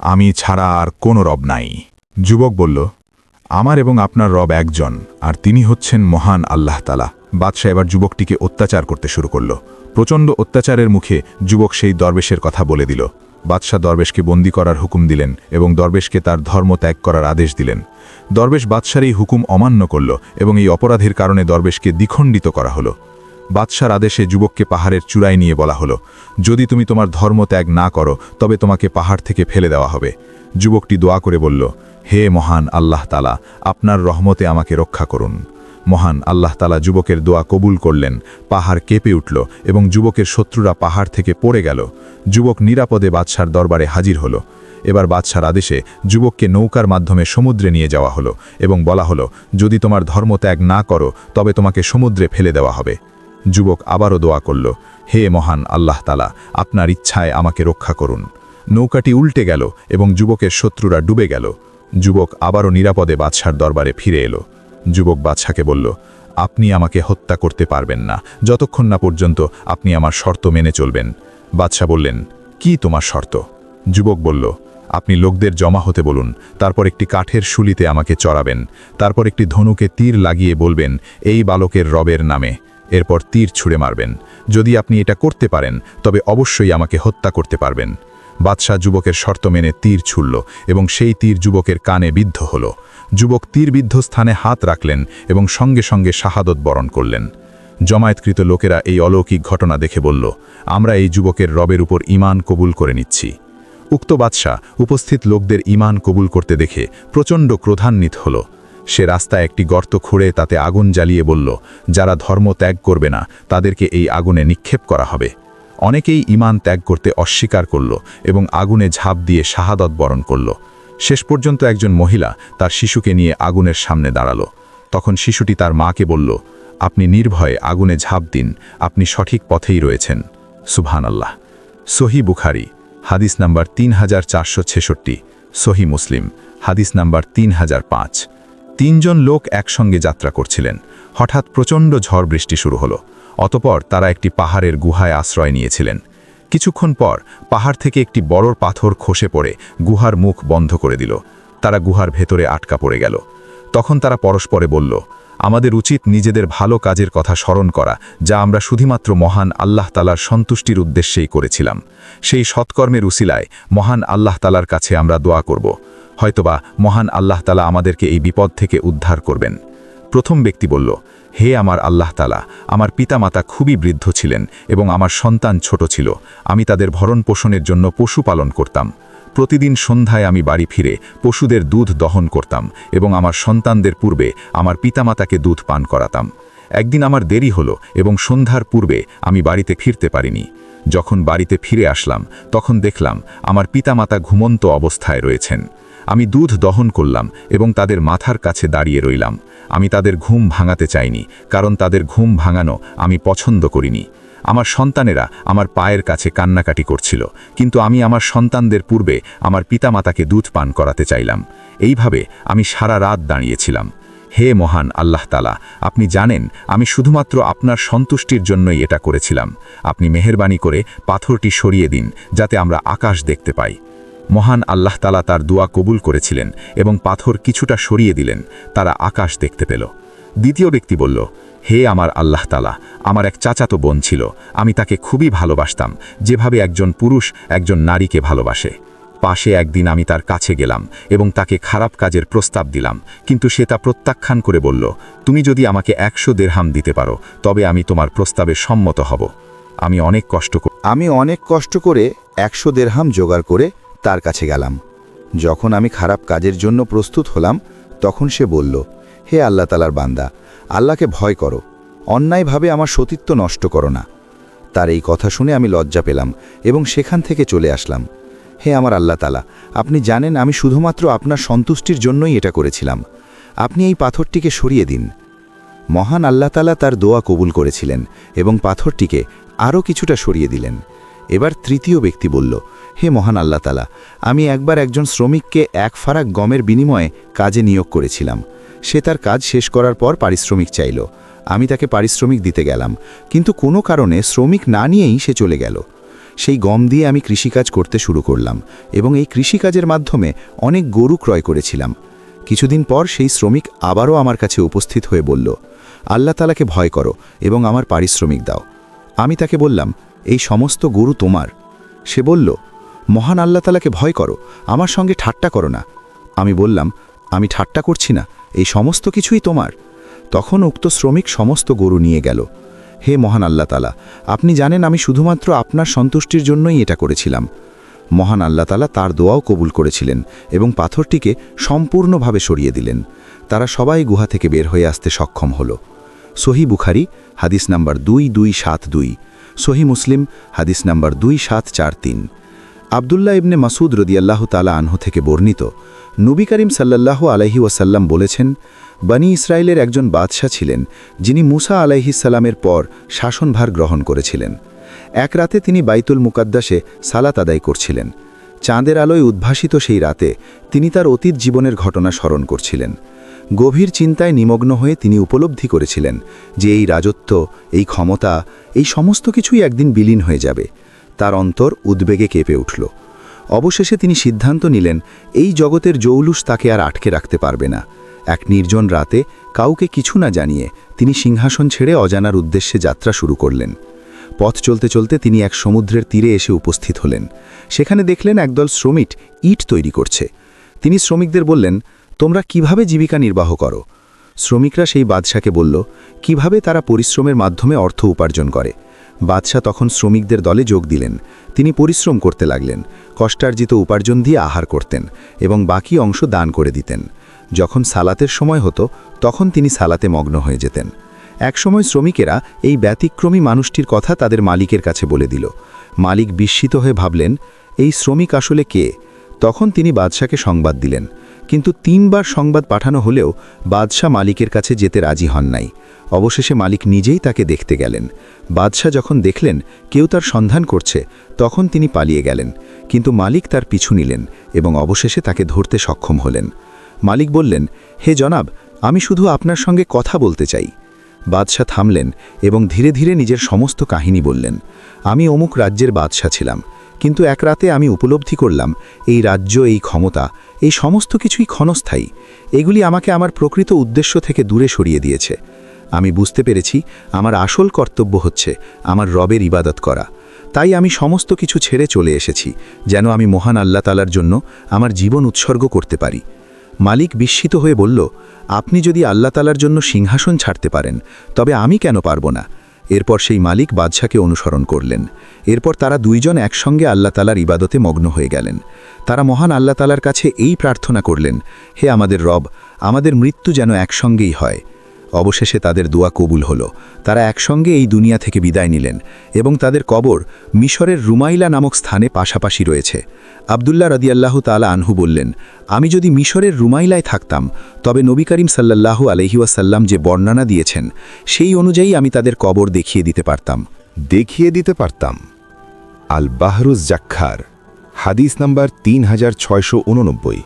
আমি ছাড়া আর কোনো রব নাই। যুবক বলল, আমার এবং আপনার রব একজন, আর তিনি হচ্ছেন মহান আল্লাহ তাআলা। বাদশা এবার যুবকটিকে অত্যাচার করতে শুরু করল। প্রচণ্ড অত্যাচারের মুখে যুবক সেই দরবেশের কথা বলে দিল। বাদশা দরবেশকে বন্দী করার হুকুম দিলেন এবং দরবেশকে তার ধর্ম ত্যাগ করার আদেশ দিলেন। দরবেশ বাদশার এই হুকুম অমান্য করল এবং এই অপরাধের কারণে দরবেশকে দ্বিখণ্ডিত করা হলো। বাদশার আদেশে যুবককে পাহাড়ের চূড়ায় নিয়ে বলা হলো, যদি তুমি তোমার ধর্ম ত্যাগ না করো তবে তোমাকে পাহাড় থেকে ফেলে দেওয়া হবে। যুবকটি দোয়া করে বলল, হে মহান আল্লাহ তাআলা, আপনার রহমতে আমাকে রক্ষা করুন। মহান আল্লাহ তাআলা যুবকের দোয়া কবুল করলেন। পাহাড় কেঁপে উঠল এবং যুবকের শত্রুরা পাহাড় থেকে পড়ে গেল। যুবক নিরাপদে বাদশার দরবারে হাজির হলো। এবার বাদশার আদেশে যুবককে নৌকার মাধ্যমে সমুদ্রে নিয়ে যাওয়া হলো এবং বলা হলো, যদি তোমার ধর্ম ত্যাগ না করো তবে তোমাকে সমুদ্রে ফেলে দেওয়া হবে। যুবক আবারও দোয়া করল, হে মহান আল্লাহ তাআলা, আপনার ইচ্ছায় আমাকে রক্ষা করুন। নৌকাটি উল্টে গেল এবং যুবকের শত্রুরা ডুবে গেল। যুবক আবারও নিরাপদে বাদশার দরবারে ফিরে এলো। যুবক বাদশাকে বলল, আপনি আমাকে হত্যা করতে পারবেন না যতক্ষণ না পর্যন্ত আপনি আমার শর্ত মেনে চলবেন। বাদশা বললেন, কি তোমার শর্ত? যুবক বলল, আপনি লোকদের জমা হতে বলুন, তারপর একটি কাঠের শুলিতে আমাকে চড়াবেন, তারপর একটি ধনুকে তীর লাগিয়ে বলবেন, এই বালকের রবের নামে। এরপর তীর ছুঁড়ে মারবেন। যদি আপনি এটা করতে পারেন তবে অবশ্যই আমাকে হত্যা করতে পারবেন। বাদশাহ যুবকের শর্ত মেনে তীর ছুড়ল এবং সেই তীর যুবকের কানে বিদ্ধ হল। যুবক তীরবিদ্ধ স্থানে হাত রাখলেন এবং সঙ্গে সঙ্গে শাহাদত বরণ করলেন। জমায়েতকৃত লোকেরা এই অলৌকিক ঘটনা দেখে বলল, আমরা এই যুবকের রবের উপর ঈমান কবুল করে নিচ্ছি। উক্ত বাদশাহ উপস্থিত লোকদের ঈমান কবুল করতে দেখে প্রচণ্ড ক্রোধান্বিত হল। সে রাস্তায় একটি গর্ত খুঁড়ে তাতে আগুন জ্বালিয়ে বলল, যারা ধর্ম ত্যাগ করবে না তাদেরকে এই আগুনে নিক্ষেপ করা হবে। অনেকেই ঈমান ত্যাগ করতে অস্বীকার করল এবং আগুনে ঝাঁপ দিয়ে শাহাদত বরণ করল। শেষ পর্যন্ত একজন মহিলা তার শিশুকে নিয়ে আগুনের সামনে দাঁড়ালো। তখন শিশুটি তার মাকে বলল, আপনি নির্ভয়ে আগুনে ঝাঁপ দিন, আপনি সঠিক পথেই রয়েছেন। সুবহানাল্লাহ। সহি বুখারী হাদিস নাম্বার 3466, সহি মুসলিম হাদিস নাম্বার 3005। তিনজন লোক একসঙ্গে যাত্রা করছিলেন। হঠাৎ প্রচণ্ড ঝড় বৃষ্টি শুরু হলো। অতপর তারা একটি পাহাড়ের গুহায় আশ্রয় নিয়েছিলেন। কিছুক্ষণ পর পাহাড় থেকে একটি বড় পাথর খসে পড়ে গুহার মুখ বন্ধ করে দিল। তারা গুহার ভেতরে আটকা পড়ে গেল। তখন তারা পরস্পরে বলল, আমাদের উচিত নিজেদের ভালো কাজের কথা স্মরণ করা, যা আমরা শুধুমাত্র মহান আল্লাহ তাআলার সন্তুষ্টির উদ্দেশ্যেই করেছিলাম। সেই সৎকর্মের উসিলায় মহান আল্লাহ তাআলার কাছে আমরা দোয়া করব। হয়তোবা মহান আল্লাহ তাআলা আমাদেরকে এই বিপদ থেকে উদ্ধার করবেন।
প্রথম ব্যক্তি বলল, হে আমার আল্লাহ তাআলা, আমার পিতামাতা খুবই বৃদ্ধ ছিলেন এবং আমার সন্তান ছোট ছিল। আমি তাদের ভরণ পোষণের জন্য পশু পালন করতাম। প্রতিদিন সন্ধ্যায় আমি বাড়ি ফিরে পশুদের দুধ দহন করতাম এবং আমার সন্তানদের পূর্বে আমার পিতামাতাকে দুধ পান করাতাম। একদিন আমার দেরি হলো এবং সন্ধ্যার পূর্বে আমি বাড়িতে ফিরতে পারিনি। যখন বাড়িতে ফিরে আসলাম তখন দেখলাম আমার পিতামাতা ঘুমন্ত অবস্থায় রয়েছেন। আমি দুধ দহন করলাম এবং তাদের মাথার কাছে দাঁড়িয়ে রইলাম। আমি তাদের ঘুম ভাঙাতে চাইনি, কারণ তাদের ঘুম ভাঙানো আমি পছন্দ করিনি। আমার সন্তানেরা আমার পায়ের কাছে কান্নাকাটি করছিল, কিন্তু আমি আমার সন্তানদের পূর্বে আমার পিতামাতাকে দুধ পান করাতে চাইলাম। এইভাবে আমি সারা রাত দাঁড়িয়েছিলাম। হে মহান আল্লাহ তাআলা, আপনি জানেন আমি শুধুমাত্র আপনার সন্তুষ্টির জন্যই এটা করেছিলাম। আপনি মেহেরবানি করে পাথরটি সরিয়ে দিন, যাতে আমরা আকাশ দেখতে পাই। মহান আল্লাহ তাআলা তার দোয়া কবুল করেছিলেন এবং পাথর কিছুটা সরিয়ে দিলেন। তারা আকাশ দেখতে পেল। দ্বিতীয় ব্যক্তি বলল, হে আমার আল্লাহ তাআলা, আমার এক চাচাতো বোন ছিল। আমি তাকে খুবই ভালোবাসতাম, যেভাবে একজন পুরুষ একজন নারীকে ভালোবাসে। পাশে একদিন আমি তার কাছে গেলাম এবং তাকে খারাপ কাজের প্রস্তাব দিলাম, কিন্তু সে তা প্রত্যাখ্যান করে বলল, তুমি যদি আমাকে 100 দিরহাম দিতে পারো তবে আমি তোমার প্রস্তাবে সম্মত হব। আমি অনেক কষ্ট করে
100 দিরহাম জোগাড় করে তার কাছে গেলাম। যখন আমি খারাপ কাজের জন্য প্রস্তুত হলাম তখন সে বলল, হে আল্লাহ তাআলার বান্দা, আল্লাহকে ভয় করো, অন্যায়ভাবে আমার সতীত্ব নষ্ট করো না। তার এই কথা শুনে আমি লজ্জা পেলাম এবং সেখান থেকে চলে আসলাম। হে আমার আল্লাহ তাআলা, আপনি জানেন আমি শুধুমাত্র আপনার সন্তুষ্টির জন্যই এটা করেছিলাম। আপনি এই পাথরটিকে সরিয়ে দিন। মহান আল্লাহ তাআলা তার দোয়া কবুল করেছিলেন এবং পাথরটিকে আরও কিছুটা সরিয়ে দিলেন। এবার তৃতীয় ব্যক্তি বলল, হে মহান আল্লাহ তাআলা, আমি একবার একজন শ্রমিককে 1 ফারাক গমের বিনিময়ে কাজে নিয়োগ করেছিলাম। সে তার কাজ শেষ করার পর পারিশ্রমিক চাইল। আমি তাকে পারিশ্রমিক দিতে গেলাম, কিন্তু কোনো কারণে শ্রমিক না নিয়েই সে চলে গেল। সেই গম দিয়ে আমি কৃষিকাজ করতে শুরু করলাম এবং এই কৃষিকাজের মাধ্যমে অনেক গরু ক্রয় করেছিলাম। কিছুদিন পর সেই শ্রমিক আবারও আমার কাছে উপস্থিত হয়ে বলল, আল্লাহ তাআলাকে ভয় করো এবং আমার পারিশ্রমিক দাও। আমি তাকে বললাম, এই সমস্ত গরু তোমার। সে বলল, মহান আল্লাহ তাআলাকে ভয় করো, আমার সঙ্গে ঠাট্টা করো না। আমি বললাম, আমি ঠাট্টা করছি না, এই সমস্ত কিছুই তোমার। তখন উক্ত শ্রমিক সমস্ত গরু নিয়ে গেল। হে মহান আল্লাহ তাআলা, আপনি জানেন আমি শুধুমাত্র আপনার সন্তুষ্টির জন্যই এটা করেছিলাম। মহান আল্লাহ তাআলা তার দোয়াও কবুল করেছিলেন এবং পাথরটিকে সম্পূর্ণভাবে সরিয়ে দিলেন। তারা সবাই গুহা থেকে বের হয়ে আসতে সক্ষম হল। সহি বুখারী হাদিস নাম্বার 2272, সহি মুসলিম হাদিস নাম্বার 2743। আব্দুল্লাহ ইবনে মাসুদ রাদিয়াল্লাহু তাআলা আনহু থেকে বর্ণিত, নবী করিম সাল্লাল্লাহু আলাইহি ওয়াসাল্লাম বলেছেন, বনি ইসরায়েলের একজন বাদশাহ ছিলেন যিনি মুসা আলাইহিস সালামের পর শাসনভার গ্রহণ করেছিলেন। এক রাতে তিনি বাইতুল মুকাদ্দাসে সালাত আদায় করছিলেন। চাঁদের আলোয় উদ্ভাসিত সেই রাতে তিনি তার অতীত জীবনের ঘটনা স্মরণ করছিলেন। গভীর চিন্তায় নিমগ্ন হয়ে তিনি উপলব্ধি করেছিলেন যে এই রাজত্ব, এই ক্ষমতা, এই সমস্ত কিছুই একদিন বিলীন হয়ে যাবে। তার অন্তর উদ্বেগে কেঁপে উঠল। অবশেষে তিনি সিদ্ধান্ত নিলেন এই জগতের জৌলুস তাকে আর আটকে রাখতে পারবে না। এক নির্জন রাতে কাউকে কিছু না জানিয়ে তিনি সিংহাসন ছেড়ে অজানার উদ্দেশ্যে যাত্রা শুরু করলেন। পথ চলতে চলতে তিনি এক সমুদ্রের তীরে এসে উপস্থিত হলেন। সেখানে দেখলেন একদল শ্রমিক ইট তৈরি করছে। তিনি শ্রমিকদের বললেন, তোমরা কিভাবে জীবিকা নির্বাহ করো? শ্রমিকরা সেই বাদশাকে বলল, কিভাবে তারা পরিশ্রমের মাধ্যমে অর্থ উপার্জন করে। বাদশাহ তখন শ্রমিকদের দলে যোগ দিলেন। তিনি পরিশ্রম করতে লাগলেন, কষ্টার্জিত উপার্জন দিয়ে আহার করতেন এবং বাকি অংশ দান করে দিতেন। যখন সালাতের সময় হতো তখন তিনি সালাতে মগ্ন হয়ে যেতেন। একসময় শ্রমিকেরা এই ব্যতিক্রমী মানুষটির কথা তাদের মালিকের কাছে বলে দিল। মালিক বিস্মিত হয়ে ভাবলেন, এই শ্রমিক আসলে কে? তখন তিনি বাদশাকে সংবাদ দিলেন, কিন্তু 3 বার সংবাদ পাঠানো হলেও বাদশাহ মালিকের কাছে যেতে রাজি হন নাই। অবশেষে মালিক নিজেই তাকে দেখতে গেলেন। বাদশাহ যখন দেখলেন কেউ তার সন্ধান করছে তখন তিনি পালিয়ে গেলেন, কিন্তু মালিক তার পিছু নিলেন এবং অবশেষে তাকে ধরতে সক্ষম হলেন। মালিক বললেন, হে জনাব, আমি শুধু আপনার সঙ্গে কথা বলতে চাই। বাদশাহ থামলেন এবং ধীরে ধীরে নিজের সমস্ত কাহিনী বললেন। আমি অমুক রাজ্যের বাদশাহ ছিলাম, কিন্তু এক রাতে আমি উপলব্ধি করলাম এই রাজ্য, এই ক্ষমতা, এই সমস্ত কিছুই ক্ষণস্থায়ী। এগুলি আমাকে আমার প্রকৃত উদ্দেশ্য থেকে দূরে সরিয়ে দিয়েছে। আমি বুঝতে পেরেছি আমার আসল কর্তব্য হচ্ছে আমার রবের ইবাদত করা। তাই আমি সমস্ত কিছু ছেড়ে চলে এসেছি, যেন আমি মহান আল্লাহ তাআলার জন্য আমার জীবন উৎসর্গ করতে পারি। মালিক বিস্মিত হয়ে বলল, আপনি যদি আল্লাহ তাআলার জন্য সিংহাসন ছাড়তে পারেন তবে আমি কেন পারব না? এরপর সেই মালিক বাদশাকে অনুসরণ করলেন। এরপর তারা দুইজন একসঙ্গে আল্লাহ তাআলার ইবাদতে মগ্ন হয়ে গেলেন। তারা মহান আল্লাহ তাআলার কাছে এই প্রার্থনা করলেন, হে আমাদের রব, আমাদের মৃত্যু যেন একসঙ্গেই হয়। অবশেষে তাদের দোয়া কবুল হলো। তারা একসঙ্গে এই দুনিয়া থেকে বিদায় নিলেন এবং তাদের কবর মিশরের রুমাইলা নামক স্থানে পাশাপাশি রয়েছে। আব্দুল্লাহ রাদিয়াল্লাহু তাআলা আনহু বললেন, আমি যদি মিশরের রুমাইলায় থাকতাম তবে নবী করিম সাল্লাল্লাহু আলাইহি ওয়াসাল্লাম যে বর্ণনা দিয়েছেন সেই অনুযায়ী আমি তাদের কবর দেখিয়ে দিতে পারতাম।
আল বাহরুজ জাক্ষার, হাদিস নাম্বার 3689।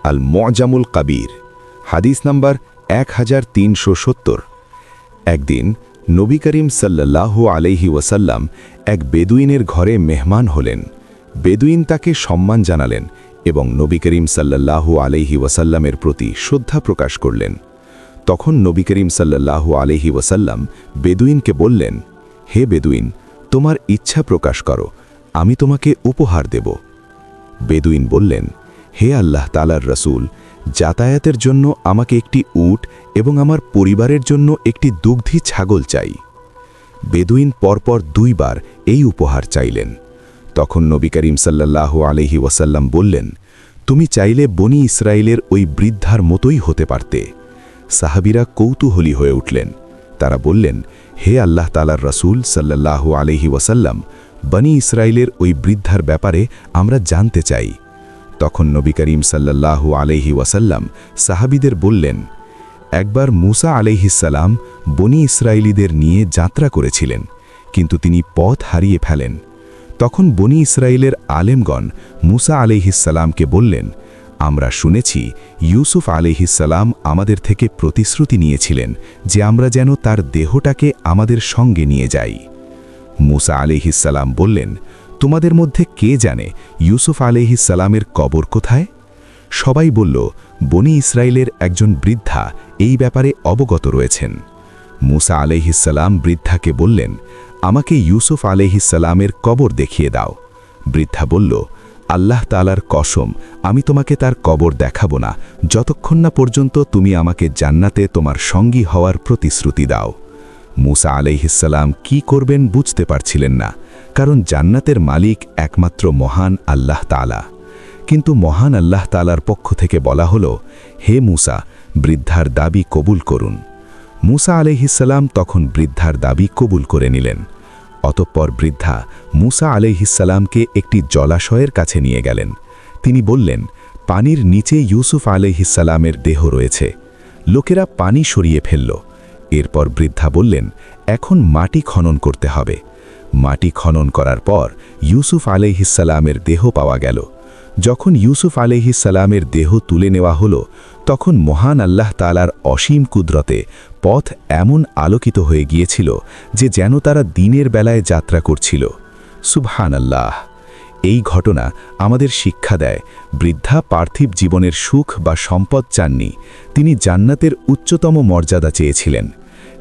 আল মুআজামুল কাবীর, হাদিস নাম্বার 1370। একদিন নবী করিম সাল্লাল্লাহু আলাইহি ওয়াসাল্লাম এক বেদুইনের ঘরে মেহমান হলেন। বেদুইন তাকে সম্মান জানালেন এবং নবী করিম সাল্লাল্লাহু আলাইহি ওয়াসাল্লামের প্রতি শ্রদ্ধা প্রকাশ করলেন। তখন নবী করিম সাল্লাল্লাহু আলাইহি ওয়াসাল্লাম বেদুইনকে বললেন, হে বেদুইন, তোমার ইচ্ছা প্রকাশ করো, আমি তোমাকে উপহার দেব। বেদুইন বললেন, হে আল্লাহ তাআলার রাসূল, যাতায়াতের জন্য আমাকে একটি উট এবং আমার পরিবারের জন্য একটি দুগ্ধী ছাগল চাই। বেদুইন পরপর 2 বার এই উপহার চাইলেন। তখন নবী করিম সাল্লাল্লাহু আলাইহি ওয়াসাল্লাম বললেন, তুমি চাইলে বনি ইসরায়েলের ওই বৃদ্ধার মতোই হতে পারতে। সাহাবীরা কৌতূহলী হয়ে উঠলেন। তারা বললেন, হে আল্লাহ তাআলার রাসূল সাল্লাল্লাহু আলাইহি ওয়াসাল্লাম, বনি ইসরায়েলের ওই বৃদ্ধার ব্যাপারে আমরা জানতে চাই। তখন নবী করিম সাল্লাল্লাহু আলাইহি ওয়াসাল্লাম সাহাবীদের বললেন, একবার মূসা আলাইহিস সালাম বনি ইসরায়েলীদের নিয়ে যাত্রা করেছিলেন, কিন্তু তিনি পথ হারিয়ে ফেলেন। তখন বনি ইসরায়েলের আলেমগণ মূসা আলাইহিস সালামকে বললেন, আমরা শুনেছি ইউসুফ আলাইহিস সালাম আমাদের থেকে প্রতিশ্রুতি নিয়েছিলেন যে আমরা যেন তার দেহটাকে আমাদের সঙ্গে নিয়ে যাই। মূসা আলাইহিস সালাম বললেন, তোমাদের মধ্যে কে জানে ইউসুফ আলাইহিস সালামের কবর কোথায়? সবাই বলল, বনি ইসরায়েলের একজন বৃদ্ধা এই ব্যাপারে অবগত রয়েছেন। মূসা আলাইহিস সালাম বৃদ্ধাকে বললেন, আমাকে ইউসুফ আলাইহিস সালামের কবর দেখিয়ে দাও। বৃদ্ধা বলল, আল্লাহ তাআলার কসম, আমি তোমাকে তার কবর দেখাবো না যতক্ষণ না পর্যন্ত তুমি আমাকে জান্নাতে তোমার সঙ্গী হওয়ার প্রতিশ্রুতি দাও। মূসা আলাইহিস সালাম কি করবেন বুঝতে পারছিলেন না, কারণ জান্নাতের মালিক একমাত্র মহান আল্লাহ তাআলা। কিন্তু মহান আল্লাহ তাআলার পক্ষ থেকে বলা হলো, হে মূসা, বৃদ্ধার দাবি কবুল করুন। মূসা আলাইহিস সালাম তখন বৃদ্ধার দাবি কবুল করে নিলেন। অতঃপর বৃদ্ধা মূসা আলাইহিস সালামকে একটি জলাশয়ের কাছে নিয়ে গেলেন। তিনি বললেন, পানির নিচে ইউসুফ আলাইহিস সালামের দেহ রয়েছে। লোকেরা পানি সরিয়ে ফেলল। এরপর বৃদ্ধা বললেন, এখন মাটি খনন করতে হবে। মাটি খনন করার পর ইউসুফ আলাইহিস সালামের দেহ পাওয়া গেল। যখন ইউসুফ আলাইহিস সালামের দেহ তুলে নেওয়া হলো, তখন মহান আল্লাহ তাআলার অসীম কুদরতে পথ এমন আলোকিত হয়ে গিয়েছিল যে যেন তারা দিনের বেলায় যাত্রা করছিল। সুবহানাল্লাহ। এই ঘটনা আমাদের শিক্ষা দেয়, বৃদ্ধা পার্থিব জীবনের সুখ বা সম্পদ চাননি, তিনি জান্নাতের উচ্চতম মর্যাদা চেয়েছিলেন।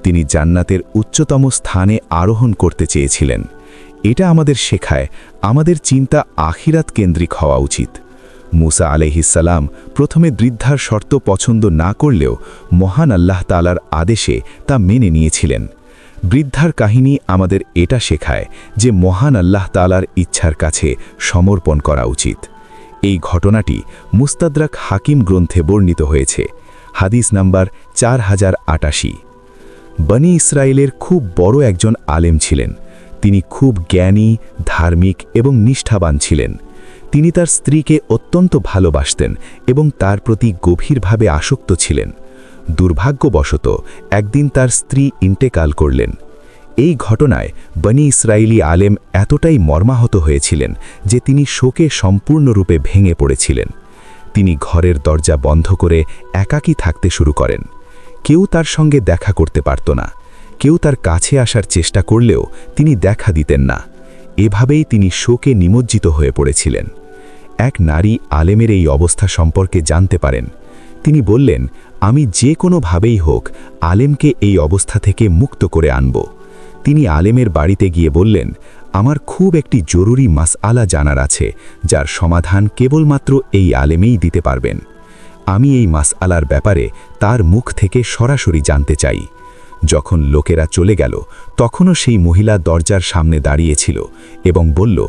তিনি জান্নাতের উচ্চতম স্থানে আরোহণ করতে চেয়েছিলেন। এটা আমাদের শেখায় আমাদের চিন্তা আখিরাত কেন্দ্রিক হওয়া উচিত। মূসা আলাইহিস সালাম প্রথমে বৃদ্ধার শর্ত পছন্দ না করলেও মহান আল্লাহ তাআলার আদেশে তা মেনে নিয়েছিলেন। বৃদ্ধার কাহিনী আমাদের এটা শেখায় যে মহান আল্লাহ তাআলার ইচ্ছার কাছে সমর্পণ করা উচিত। এই ঘটনাটি মুস্তাদরাক হাকিম গ্রন্থে বর্ণিত হয়েছে, হাদিস নাম্বার 4088। বনি ইসরায়েলের খুব বড় একজন আলেম ছিলেন। তিনি খুব জ্ঞানী, ধার্মিক এবং নিষ্ঠাবান ছিলেন। তিনি তার স্ত্রীকে অত্যন্ত ভালোবাসতেন এবং তার প্রতি গভীরভাবে আসক্ত ছিলেন। দুর্ভাগ্যবশত একদিন তার স্ত্রী ইন্তেকাল করলেন। এই ঘটনায় বনি ইসরায়েলি আলেম এতটাই মর্মাহত হয়েছিলেন যে তিনি শোকে সম্পূর্ণরূপে ভেঙে পড়েছিলেন। তিনি ঘরের দরজা বন্ধ করে একাকী থাকতে শুরু করেন। কেউ তার সঙ্গে দেখা করতে পারত না। কেউ তার কাছে আসার চেষ্টা করলেও তিনি দেখা দিতেন না। এভাবেই তিনি শোকে নিমজ্জিত হয়ে পড়েছিলেন। এক নারী আলেমের এই অবস্থা সম্পর্কে জানতে পারেন। তিনি বললেন, আমি যে কোনোভাবেই হোক আলেমকে এই অবস্থা থেকে মুক্ত করে আনব। তিনি আলেমের বাড়িতে গিয়ে বললেন, আমার খুব একটি জরুরি মাসআলা জানার আছে, যার সমাধান কেবলমাত্র এই আলেমেই দিতে পারবেন। আমি এই মাসআলার ব্যাপারে তার মুখ থেকে সরাসরি জানতে চাই। যখন লোকেরা চলে গেল তখনও সেই মহিলা দরজার সামনে দাঁড়িয়েছিল এবং বলল,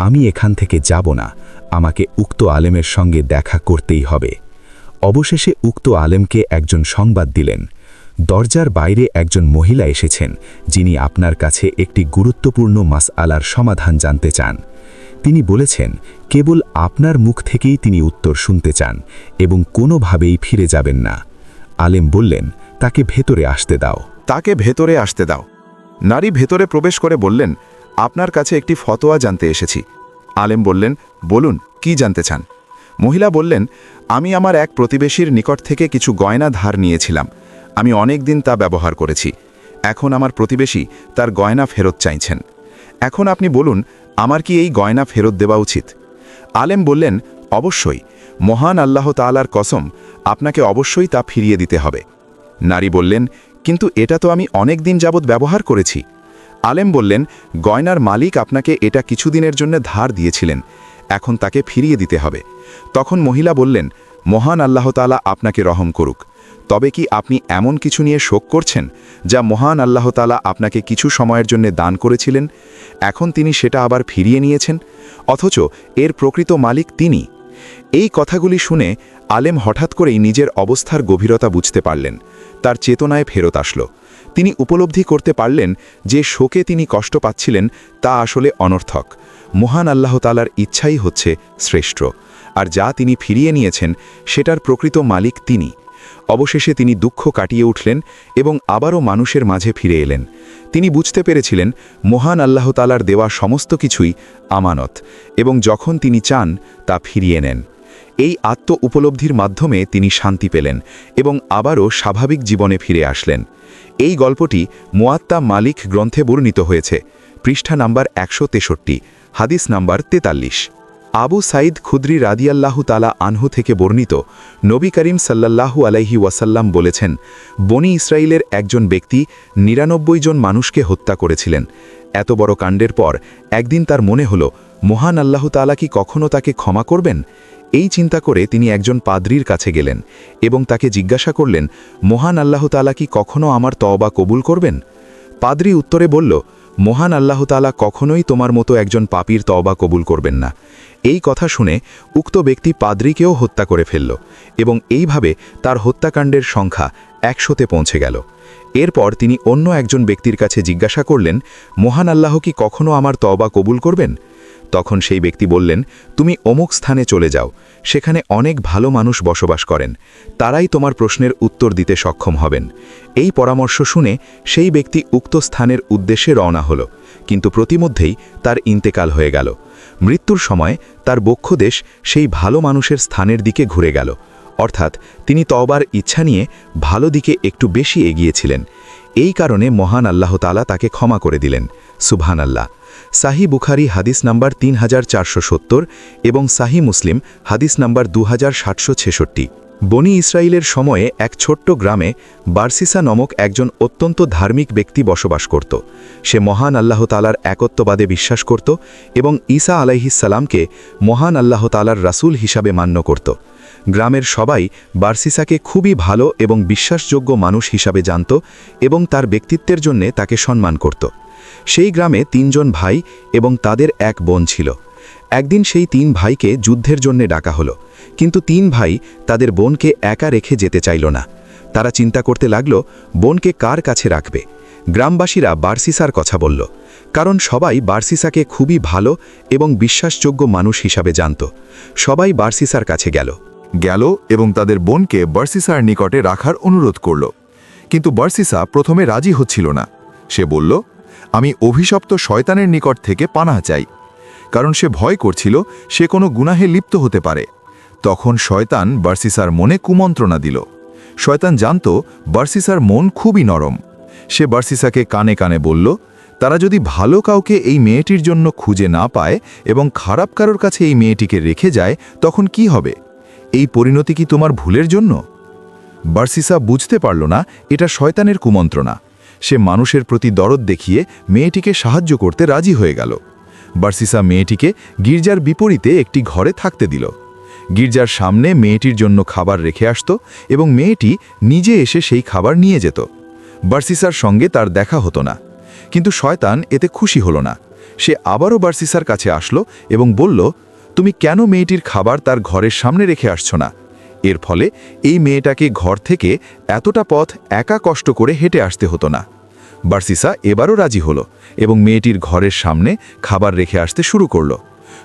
আমি এখান থেকে যাব না, আমাকে উক্ত আলেমের সঙ্গে দেখা করতেই হবে। অবশেষে উক্ত আলেমকে একজন সংবাদ দিলেন, দরজার বাইরে একজন মহিলা এসেছেন যিনি আপনার কাছে একটি গুরুত্বপূর্ণ মাসআলার সমাধান জানতে চান। তিনি বলেছেন কেবল আপনার মুখ থেকেই তিনি উত্তর শুনতে চান এবং কোনোভাবেই ফিরে যাবেন না। আলেম বললেন, তাকে ভেতরে আসতে দাও।
তাকে ভেতরে আসতে দাও। নারী ভেতরে প্রবেশ করে বললেন, আপনার কাছে একটি ফতোয়া জানতে এসেছি। আলেম বললেন, বলুন, কি জানতে চান? মহিলা বললেন, আমি আমার এক প্রতিবেশীর নিকট থেকে কিছু গয়না ধার নিয়েছিলাম। আমি অনেক দিন তা ব্যবহার করেছি। এখন আমার প্রতিবেশী তার গয়না ফেরত চাইছেন। এখন আপনি বলুন, আমার কি এই গয়না ফেরত দেওয়া উচিত? আলেম বললেন, অবশ্যই, মহান আল্লাহ তাআলার কসম, আপনাকে অবশ্যই তা ফিরিয়ে দিতে হবে। নারী বললেন, কিন্তু এটা তো আমি অনেক দিন যাবৎ ব্যবহার করেছি। আলেম বললেন, গয়নার মালিক আপনাকে এটা কিছুদিনের জন্য ধার দিয়েছিলেন, এখন তাকে ফিরিয়ে দিতে হবে। তখন মহিলা বললেন, মহান আল্লাহ তাআলা আপনাকে রহম করুক। তবে কি আপনি এমন কিছু নিয়ে শোক করছেন যা মহান আল্লাহ তাআলা আপনাকে কিছু সময়ের জন্য দান করেছিলেন, এখন তিনি সেটা আবার ফিরিয়ে নিয়েছেন, অথচ এর প্রকৃত মালিক তিনি? এই কথাগুলি শুনে আলেম হঠাৎ করেই নিজের অবস্থার গভীরতা বুঝতে পারলেন। তার চেতনায় ফেরত আসলো। তিনি উপলব্ধি করতে পারলেন যে শোকে তিনি কষ্ট পাচ্ছিলেন তা আসলে অনর্থক। মহান আল্লাহ তাআলার ইচ্ছাই হচ্ছে শ্রেষ্ঠ, আর যা তিনি ফিরিয়ে নিয়েছেন সেটার প্রকৃত মালিক তিনি। অবশেষে তিনি দুঃখ কাটিয়ে উঠলেন এবং আবারও মানুষের মাঝে ফিরে এলেন। তিনি বুঝতে পেরেছিলেন মহান আল্লাহ তাআলার দেওয়া সমস্ত কিছুই আমানত, এবং যখন তিনি চান তা ফিরিয়ে নেন। এই আত্ম উপলব্ধির মাধ্যমে তিনি শান্তি পেলেন এবং আবারও স্বাভাবিক জীবনে ফিরে আসলেন। এই গল্পটি মুয়াত্তা মালিক গ্রন্থে বর্ণিত হয়েছে, পৃষ্ঠা নাম্বার 163, হাদিস নাম্বার 43। আবু সাঈদ খুদরি রাদিয়াল্লাহু তাআলা আনহু থেকে বর্ণিত, নবী করিম সাল্লাল্লাহু আলাইহি ওয়াসাল্লাম বলেছেন, বনি ইসরায়েলের একজন ব্যক্তি 99 জন মানুষকে হত্যা করেছিলেন। এত বড় কাণ্ডের পর একদিন তার মনে হলো, মহান আল্লাহ তাআলা কি কখনো তাকে ক্ষমা করবেন? এই চিন্তা করে তিনি একজন পাদ্রীর কাছে গেলেন এবং তাকে জিজ্ঞাসা করলেন, মহান আল্লাহ তাআলা কি কখনো আমার তওবা কবুল করবেন? পাদ্রী উত্তরে বলল, মহান আল্লাহ তাআলা কখনোই তোমার মতো একজন পাপীর তওবা কবুল করবেন না। এই কথা শুনে উক্ত ব্যক্তি পাদ্রীকেও হত্যা করে ফেলল এবং এইভাবে তার হত্যাকাণ্ডের সংখ্যা 100-তে পৌঁছে গেল। এরপর তিনি অন্য একজন ব্যক্তির কাছে জিজ্ঞাসা করলেন, মহান আল্লাহ কি কখনো আমার তওবা কবুল করবেন? তখন সেই ব্যক্তি বললেন, তুমি অমুক স্থানে চলে যাও, সেখানে অনেক ভালো মানুষ বসবাস করেন, তারাই তোমার প্রশ্নের উত্তর দিতে সক্ষম হবেন। এই পরামর্শ শুনে সেই ব্যক্তি উক্ত স্থানের উদ্দেশ্যে রওনা হল, কিন্তু প্রতিমধ্যেই তার ইন্তেকাল হয়ে গেল। মৃত্যুর সময় তার বক্ষদেশ সেই ভালো মানুষের স্থানের দিকে ঘুরে গেল, অর্থাৎ তিনি তওবার ইচ্ছা নিয়ে ভালো দিকে একটু বেশি এগিয়েছিলেন। এই কারণে মহান আল্লাহ তাআলা তাকে ক্ষমা করে দিলেন। সুবহানাল্লাহ। সাহি বুখারী হাদিস নাম্বার 3470 এবং সাহি মুসলিম হাদিস নাম্বার 2766। বনি ইসরায়েলের সময়ে এক ছোট্ট গ্রামে বারসিসা নামক একজন অত্যন্ত ধার্মিক ব্যক্তি বসবাস করত। সে মহান আল্লাহ তাআলার একত্ববাদে বিশ্বাস করত এবং ঈসা আলাইহিসসালামকে মহান আল্লাহ তাআলার রাসূল হিসাবে মান্য করত। গ্রামের সবাই বারসিসাকে খুবই ভালো এবং বিশ্বাসযোগ্য মানুষ হিসাবে জানত এবং তার ব্যক্তিত্বের জন্যে তাকে সম্মান করত। সেই গ্রামে 3 জন ভাই এবং তাদের এক বোন ছিল। একদিন সেই 3 ভাইকে যুদ্ধের জন্য ডাকা হলো, কিন্তু 3 ভাই তাদের বোনকে একা রেখে যেতে চাইল না। তারা চিন্তা করতে লাগলো বোনকে কার কাছে রাখবে। গ্রামবাসীরা বারসিসার কথা বলল, কারণ সবাই বারসিসাকে খুবই ভালো এবং বিশ্বাসযোগ্য মানুষ হিসাবে জানত। সবাই বারসিসার কাছে গেল
এবং তাদের বোনকে বারসিসার নিকটে রাখার অনুরোধ করল। কিন্তু বারসিসা প্রথমে রাজি হচ্ছিল না। সে বলল, আমি অভিশপ্ত শয়তানের নিকট থেকে পানাহ চাই, কারণ সে ভয় করছিল সে কোনো গুনাহে লিপ্ত হতে পারে। তখন শয়তান বারসিসার মনে কুমন্ত্রণা দিল। শয়তান জানত বারসিসার মন খুবই নরম। সে বারসিসাকে কানে কানে বলল, তারা যদি ভালো কাউকে এই মেয়েটির জন্য খুঁজে না পায় এবং খারাপ কারোর কাছে এই মেয়েটিকে রেখে যায়, তখন কি হবে? এই পরিণতি কি তোমার ভুলের জন্য? বারসিসা বুঝতে পারল না এটা শয়তানের কুমন্ত্রণা। সে মানুষের প্রতি দরদ দেখিয়ে মেয়েটিকে সাহায্য করতে রাজি হয়ে গেল। বারসিসা মেয়েটিকে গির্জার বিপরীতে একটি ঘরে থাকতে দিল। গির্জার সামনে মেয়েটির জন্য খাবার রেখে আসত এবং মেয়েটি নিজে এসে সেই খাবার নিয়ে যেত। বার্সিসার সঙ্গে তার দেখা হতো না, কিন্তু শয়তান এতে খুশি হলো না। সে আবারও বার্সিসার কাছে আসলো এবং বলল, তুমি কেন মেয়েটির খাবার তার ঘরের সামনে রেখে আসছো না? এর ফলে এই মেয়েটাকে ঘর থেকে এতটা পথ একা কষ্ট করে হেঁটে আসতে হতো না। বার্সিসা এবারও রাজি হলো এবং মেয়েটির ঘরের সামনে খাবার রেখে আসতে শুরু করলো।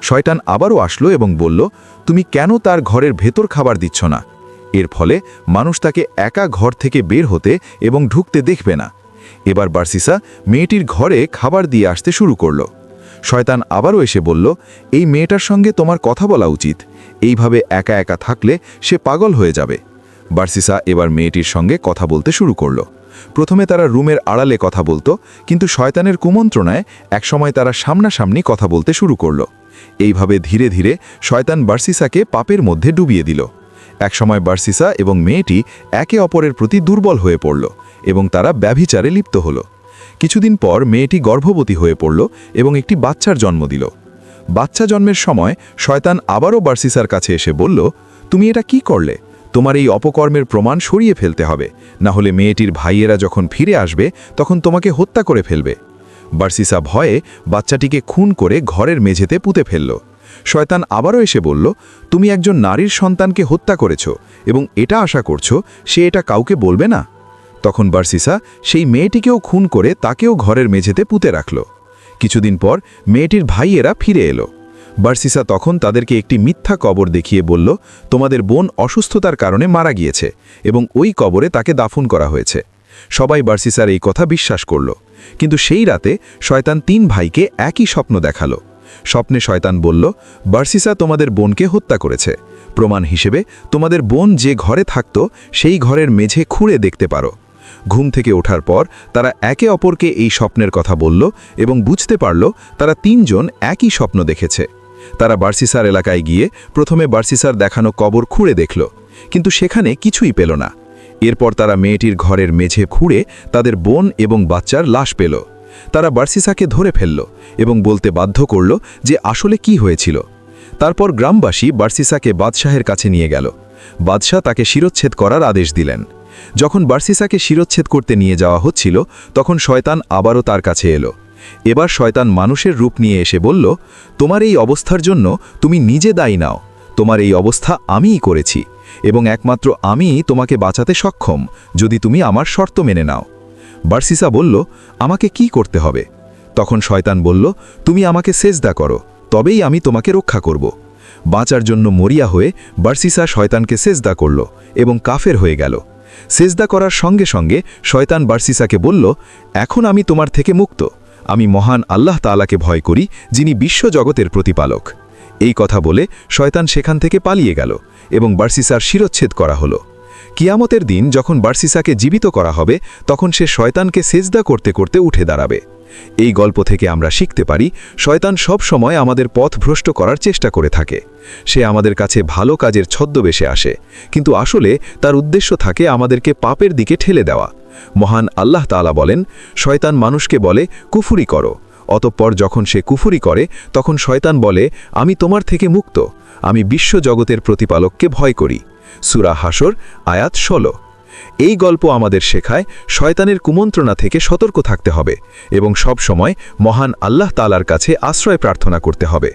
শয়তান আবারও আসলো এবং বলল, তুমি কেন তার ঘরের ভেতর খাবার দিচ্ছ না? এর ফলে মানুষ তাকে একা ঘর থেকে বের হতে এবং ঢুকতে দেখবে না। এবার বার্সিসা মেয়েটির ঘরে খাবার দিয়ে আসতে শুরু করল। শয়তান আবারও এসে বলল, এই মেয়েটার সঙ্গে তোমার কথা বলা উচিত, এইভাবে একা একা থাকলে সে পাগল হয়ে যাবে। বার্সিসা এবার মেয়েটির সঙ্গে কথা বলতে শুরু করল। প্রথমে তারা রুমের আড়ালে কথা বলতো, কিন্তু শয়তানের কুমন্ত্রণায় একসময় তারা সামনাসামনি কথা বলতে শুরু করল। এইভাবে ধীরে ধীরে শয়তান বার্সিসাকে পাপের মধ্যে ডুবিয়ে দিল। একসময় বার্সিসা এবং মেয়েটি একে অপরের প্রতি দুর্বল হয়ে পড়ল এবং তারা ব্যভিচারে লিপ্ত হল। কিছুদিন পর মেয়েটি গর্ভবতী হয়ে পড়ল এবং একটি বাচ্চার জন্ম দিল। বাচ্চা জন্মের সময় শয়তান আবারও বার্সিসার কাছে এসে বলল, তুমি এটা কি করলে? তোমার এই অপকর্মের প্রমাণ সরিয়ে ফেলতে হবে, না হলে মেয়েটির ভাইয়েরা যখন ফিরে আসবে তখন তোমাকে হত্যা করে ফেলবে। বার্সিসা ভয়ে বাচ্চাটিকে খুন করে ঘরের মেঝেতে পুঁতে ফেলল। শয়তান আবারও এসে বলল, তুমি একজন নারীর সন্তানকে হত্যা করেছ এবং এটা আশা করছো সে এটা কাউকে বলবে না? তখন বার্সিসা সেই মেয়েটিকেও খুন করে তাকেও ঘরের মেঝেতে পুঁতে রাখল। কিছুদিন পর মেয়েটির ভাইয়েরা ফিরে এলো। বার্সিসা তখন তাদেরকে একটি মিথ্যা কবর দেখিয়ে বলল, তোমাদের বোন অসুস্থতার কারণে মারা গিয়েছে এবং ওই কবরে তাকে দাফন করা হয়েছে। সবাই বার্সিসার এই কথা বিশ্বাস করল। কিন্তু সেই রাতে শয়তান 3 ভাইকে একই স্বপ্ন দেখালো। স্বপ্নে শয়তান বলল, বার্সিসা তোমাদের বোনকে হত্যা করেছে। প্রমাণ হিসেবে তোমাদের বোন যে ঘরে থাকত সেই ঘরের মেঝে খুঁড়ে দেখতে পারো। ঘুম থেকে ওঠার পর তারা একে অপরকে এই স্বপ্নের কথা বলল এবং বুঝতে পারল তারা 3 জন একই স্বপ্ন দেখেছে। তারা বার্সিসার এলাকায় গিয়ে প্রথমে বার্সিসার দেখানো কবর খুঁড়ে দেখল, কিন্তু সেখানে কিছুই পেল না। এরপর তারা মেয়েটির ঘরের মেঝে খুঁড়ে তাদের বোন এবং বাচ্চার লাশ পেল। তারা বার্সিসাকে ধরে ফেলল এবং বলতে বাধ্য করল যে আসলে কি হয়েছিল। তারপর গ্রামবাসী বার্সিসাকে বাদশাহের কাছে নিয়ে গেল। বাদশাহ তাকে শিরচ্ছেদ করার আদেশ দিলেন। যখন বার্সিসাকে শিরচ্ছেদ করতে নিয়ে যাওয়া হচ্ছিল তখন শয়তান আবারও তার কাছে এলো। এবার শয়তান মানুষের রূপ নিয়ে এসে বলল, তোমার এই অবস্থার জন্য তুমি নিজে দায়ী নাও। তোমার এই অবস্থা আমিই করেছি এবং একমাত্র আমিই তোমাকে বাঁচাতে সক্ষম যদি তুমি আমার শর্ত মেনে নাও। বার্সিসা বলল, আমাকে কি করতে হবে? তখন শয়তান বলল, তুমি আমাকে সেজদা করো, তবেই আমি তোমাকে রক্ষা করব। বাঁচার জন্য মরিয়া হয়ে বার্সিসা শয়তানকে সেজদা করল এবং কাফের হয়ে গেল। সেজদা করার সঙ্গে সঙ্গে শয়তান বার্সিসাকে বলল, এখন আমি তোমার থেকে মুক্ত। আমি মহান আল্লাহ তাআলাকে ভয় করি, যিনি বিশ্বজগতের প্রতিপালক। এই কথা বলে শয়তান সেখান থেকে পালিয়ে গেল এবং বার্সিসার শিরচ্ছেদ করা হলো। কিয়ামতের দিন যখন বার্সিসাকে জীবিত করা হবে তখন সে শয়তানকে সেজদা করতে করতে উঠে দাঁড়াবে। এই গল্প থেকে আমরা শিখতে পারি, শয়তান সব সময় আমাদের পথ ভ্রষ্ট করার চেষ্টা করে থাকে। সে আমাদের কাছে ভালো কাজের ছদ্মবেশে আসে, কিন্তু আসলে তার উদ্দেশ্য থাকে আমাদেরকে পাপের দিকে ঠেলে দেওয়া। মহান আল্লাহ তাআলা বলেন, শয়তান মানুষকে বলে কুফরি করো। অতঃপর যখন সে কুফরি করে তখন শয়তান বলে, আমি তোমার থেকে মুক্ত, আমি বিশ্বজগতের প্রতিপালককে ভয় করি। সূরা হাসর আয়াত 16। এই গল্প আমাদের শেখায় শয়তানের কুমন্ত্রণা থেকে সতর্ক থাকতে হবে এবং সব সময় মহান আল্লাহ তাআলার কাছে আশ্রয় প্রার্থনা করতে হবে।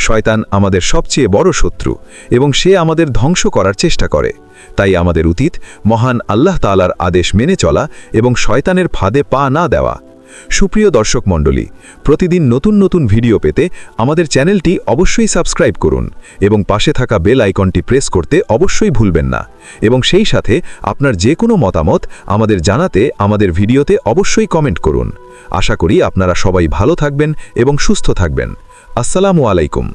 শয়তান আমাদের সবচেয়ে বড় শত্রু এবং সে আমাদের ধ্বংস করার চেষ্টা করে। তাই আমাদের উচিত মহান আল্লাহ তাআলার আদেশ মেনে চলা এবং শয়তানের ফাঁদে পা না দেওয়া। সুপ্রিয় দর্শক মণ্ডলী, প্রতিদিন নতুন নতুন ভিডিও পেতে আমাদের চ্যানেলটি অবশ্যই সাবস্ক্রাইব করুন এবং পাশে থাকা বেল আইকনটি প্রেস করতে অবশ্যই ভুলবেন না এবং সেই সাথে আপনার যে কোনো মতামত আমাদের জানাতে আমাদের ভিডিওতে অবশ্যই কমেন্ট করুন। আশা করি আপনারা সবাই ভালো থাকবেন এবং সুস্থ থাকবেন। আসসালামু আলাইকুম।